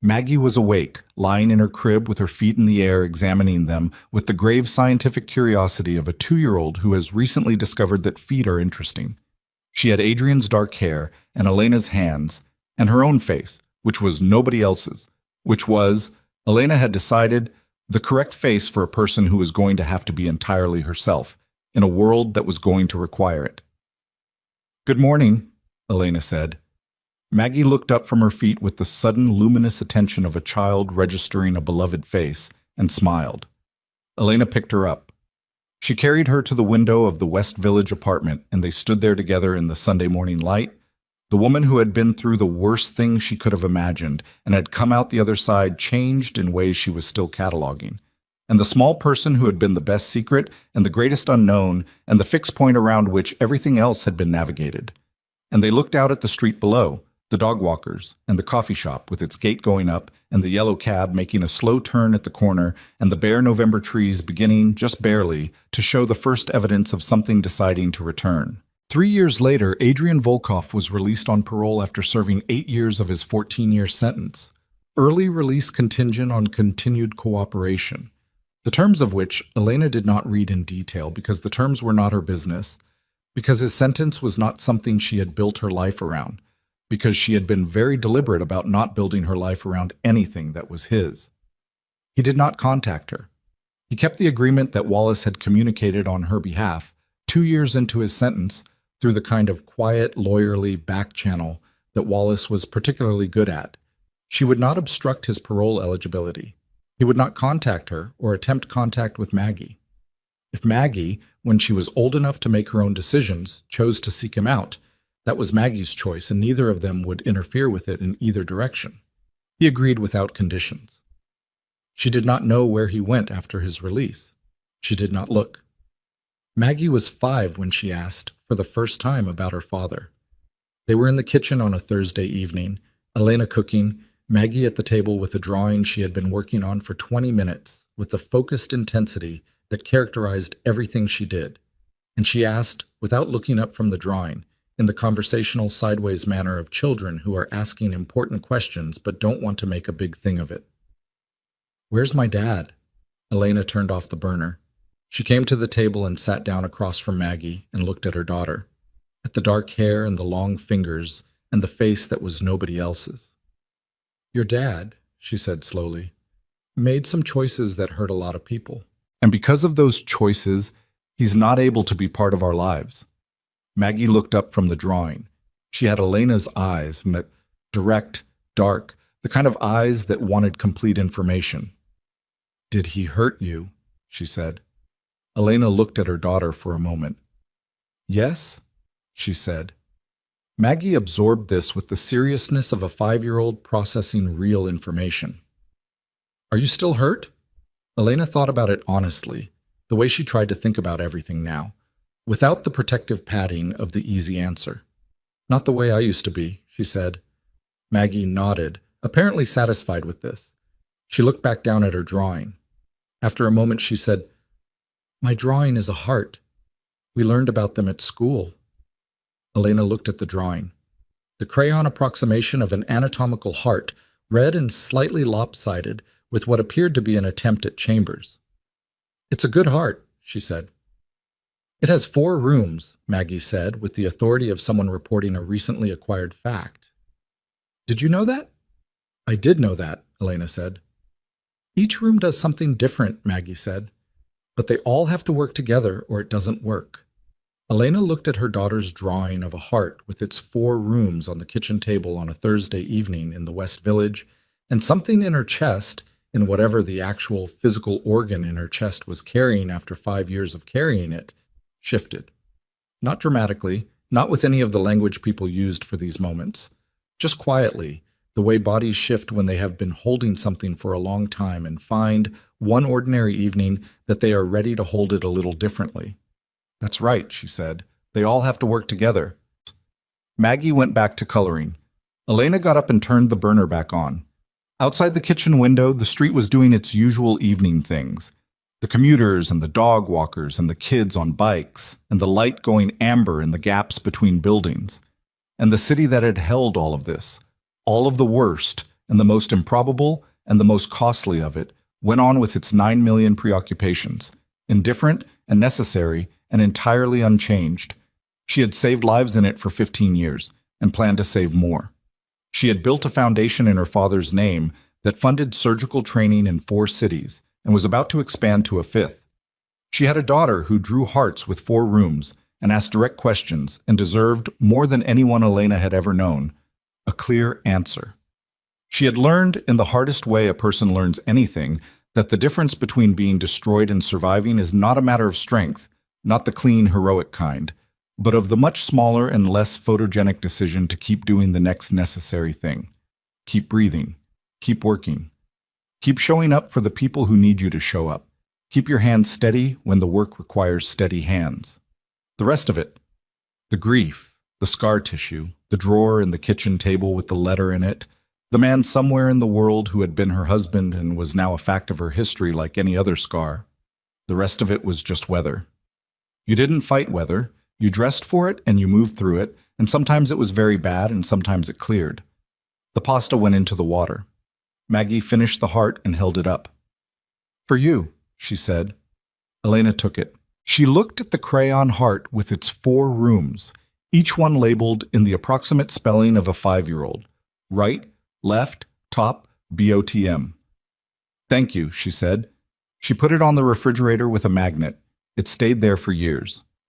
Maggie was awake, lying in her crib with her feet in the air, examining them with the grave scientific curiosity of a 2-year-old who has recently discovered that feet are interesting. She had Adrian's dark hair and Elena's hands and her own face, which was nobody else's, which was, Elena had decided, the correct face for a person who was going to have to be entirely herself, in a world that was going to require it. "Good morning," Elena said. Maggie looked up from her feet with the sudden luminous attention of a child registering a beloved face and smiled. Elena picked her up. She carried her to the window of the West Village apartment, and they stood there together in the Sunday morning light. The woman who had been through the worst thing she could have imagined and had come out the other side changed in ways she was still cataloging. And the small person who had been the best secret and the greatest unknown and the fixed point around which everything else had been navigated. And they looked out at the street below, the dog walkers, and the coffee shop with its gate going up, and the yellow cab making a slow turn at the corner, and the bare November trees beginning, just barely, to show the first evidence of something deciding to return. 3 years later, Adrian Volkov was released on parole after serving 8 years of his 14-year sentence. Early release contingent on continued cooperation, the terms of which Elena did not read in detail because the terms were not her business, because his sentence was not something she had built her life around, because she had been very deliberate about not building her life around anything that was his. He did not contact her. He kept the agreement that Wallace had communicated on her behalf 2 years into his sentence through the kind of quiet, lawyerly back channel that Wallace was particularly good at. She would not obstruct his parole eligibility. He would not contact her or attempt contact with Maggie. If Maggie, when she was old enough to make her own decisions, chose to seek him out, that was Maggie's choice, and neither of them would interfere with it in either direction. He agreed without conditions. She did not know where he went after his release. She did not look. Maggie was 5 when she asked, for the first time, about her father. They were in the kitchen on a Thursday evening, Elena cooking, Maggie at the table with a drawing she had been working on for 20 minutes, with the focused intensity that characterized everything she did. And she asked, without looking up from the drawing, in the conversational sideways manner of children who are asking important questions but don't want to make a big thing of it. "Where's my dad?" Elena turned off the burner. She came to the table and sat down across from Maggie and looked at her daughter, at the dark hair and the long fingers and the face that was nobody else's. "Your dad," she said slowly, "made some choices that hurt a lot of people. And because of those choices, he's not able to be part of our lives." Maggie looked up from the drawing. She had Elena's eyes, direct, dark, the kind of eyes that wanted complete information. "Did he hurt you?" she said. Elena looked at her daughter for a moment. "Yes," she said. Maggie absorbed this with the seriousness of a 5-year-old processing real information. "Are you still hurt?" Elena thought about it honestly, the way she tried to think about everything now, without the protective padding of the easy answer. "Not the way I used to be," she said. Maggie nodded, apparently satisfied with this. She looked back down at her drawing. After a moment she said, "My drawing is a heart. We learned about them at school." Elena looked at the drawing. The crayon approximation of an anatomical heart, red and slightly lopsided, with what appeared to be an attempt at chambers. "It's a good heart," she said. "It has 4 rooms," Maggie said, with the authority of someone reporting a recently acquired fact. "Did you know that?" "I did know that," Elena said. "Each room does something different," Maggie said. "But they all have to work together or it doesn't work." Elena looked at her daughter's drawing of a heart with its 4 rooms on the kitchen table on a Thursday evening in the West Village, and something in her chest, in whatever the actual physical organ in her chest was carrying after 5 years of carrying it, shifted. Not dramatically, not with any of the language people used for these moments. Just quietly, the way bodies shift when they have been holding something for a long time and find, one ordinary evening, that they are ready to hold it a little differently. "That's right," she said. "They all have to work together." Maggie went back to coloring. Elena got up and turned the burner back on. Outside the kitchen window, the street was doing its usual evening things. The commuters and the dog walkers and the kids on bikes, and the light going amber in the gaps between buildings. And the city that had held all of this, all of the worst and the most improbable and the most costly of it, went on with its 9 million preoccupations, indifferent and necessary and entirely unchanged. She had saved lives in it for 15 years and planned to save more. She had built a foundation in her father's name that funded surgical training in 4 cities and was about to expand to a 5th. She had a daughter who drew hearts with 4 rooms and asked direct questions and deserved, more than anyone Elena had ever known, a clear answer. She had learned, in the hardest way a person learns anything, that the difference between being destroyed and surviving is not a matter of strength, not the clean, heroic kind, but of the much smaller and less photogenic decision to keep doing the next necessary thing. Keep breathing. Keep working. Keep showing up for the people who need you to show up. Keep your hands steady when the work requires steady hands. The rest of it, the grief, the scar tissue, the drawer in the kitchen table with the letter in it, the man somewhere in the world who had been her husband and was now a fact of her history like any other scar. The rest of it was just weather. You didn't fight weather. You dressed for it and you moved through it, and sometimes it was very bad and sometimes it cleared. The pasta went into the water. Maggie finished the heart and held it up. For you, she said. Elena took it. She looked at the crayon heart with its 4 rooms, each one labeled in the approximate spelling of a 5-year-old. Right, left, top, BOTM. Thank you, she said. She put it on the refrigerator with a magnet. It stayed there for years.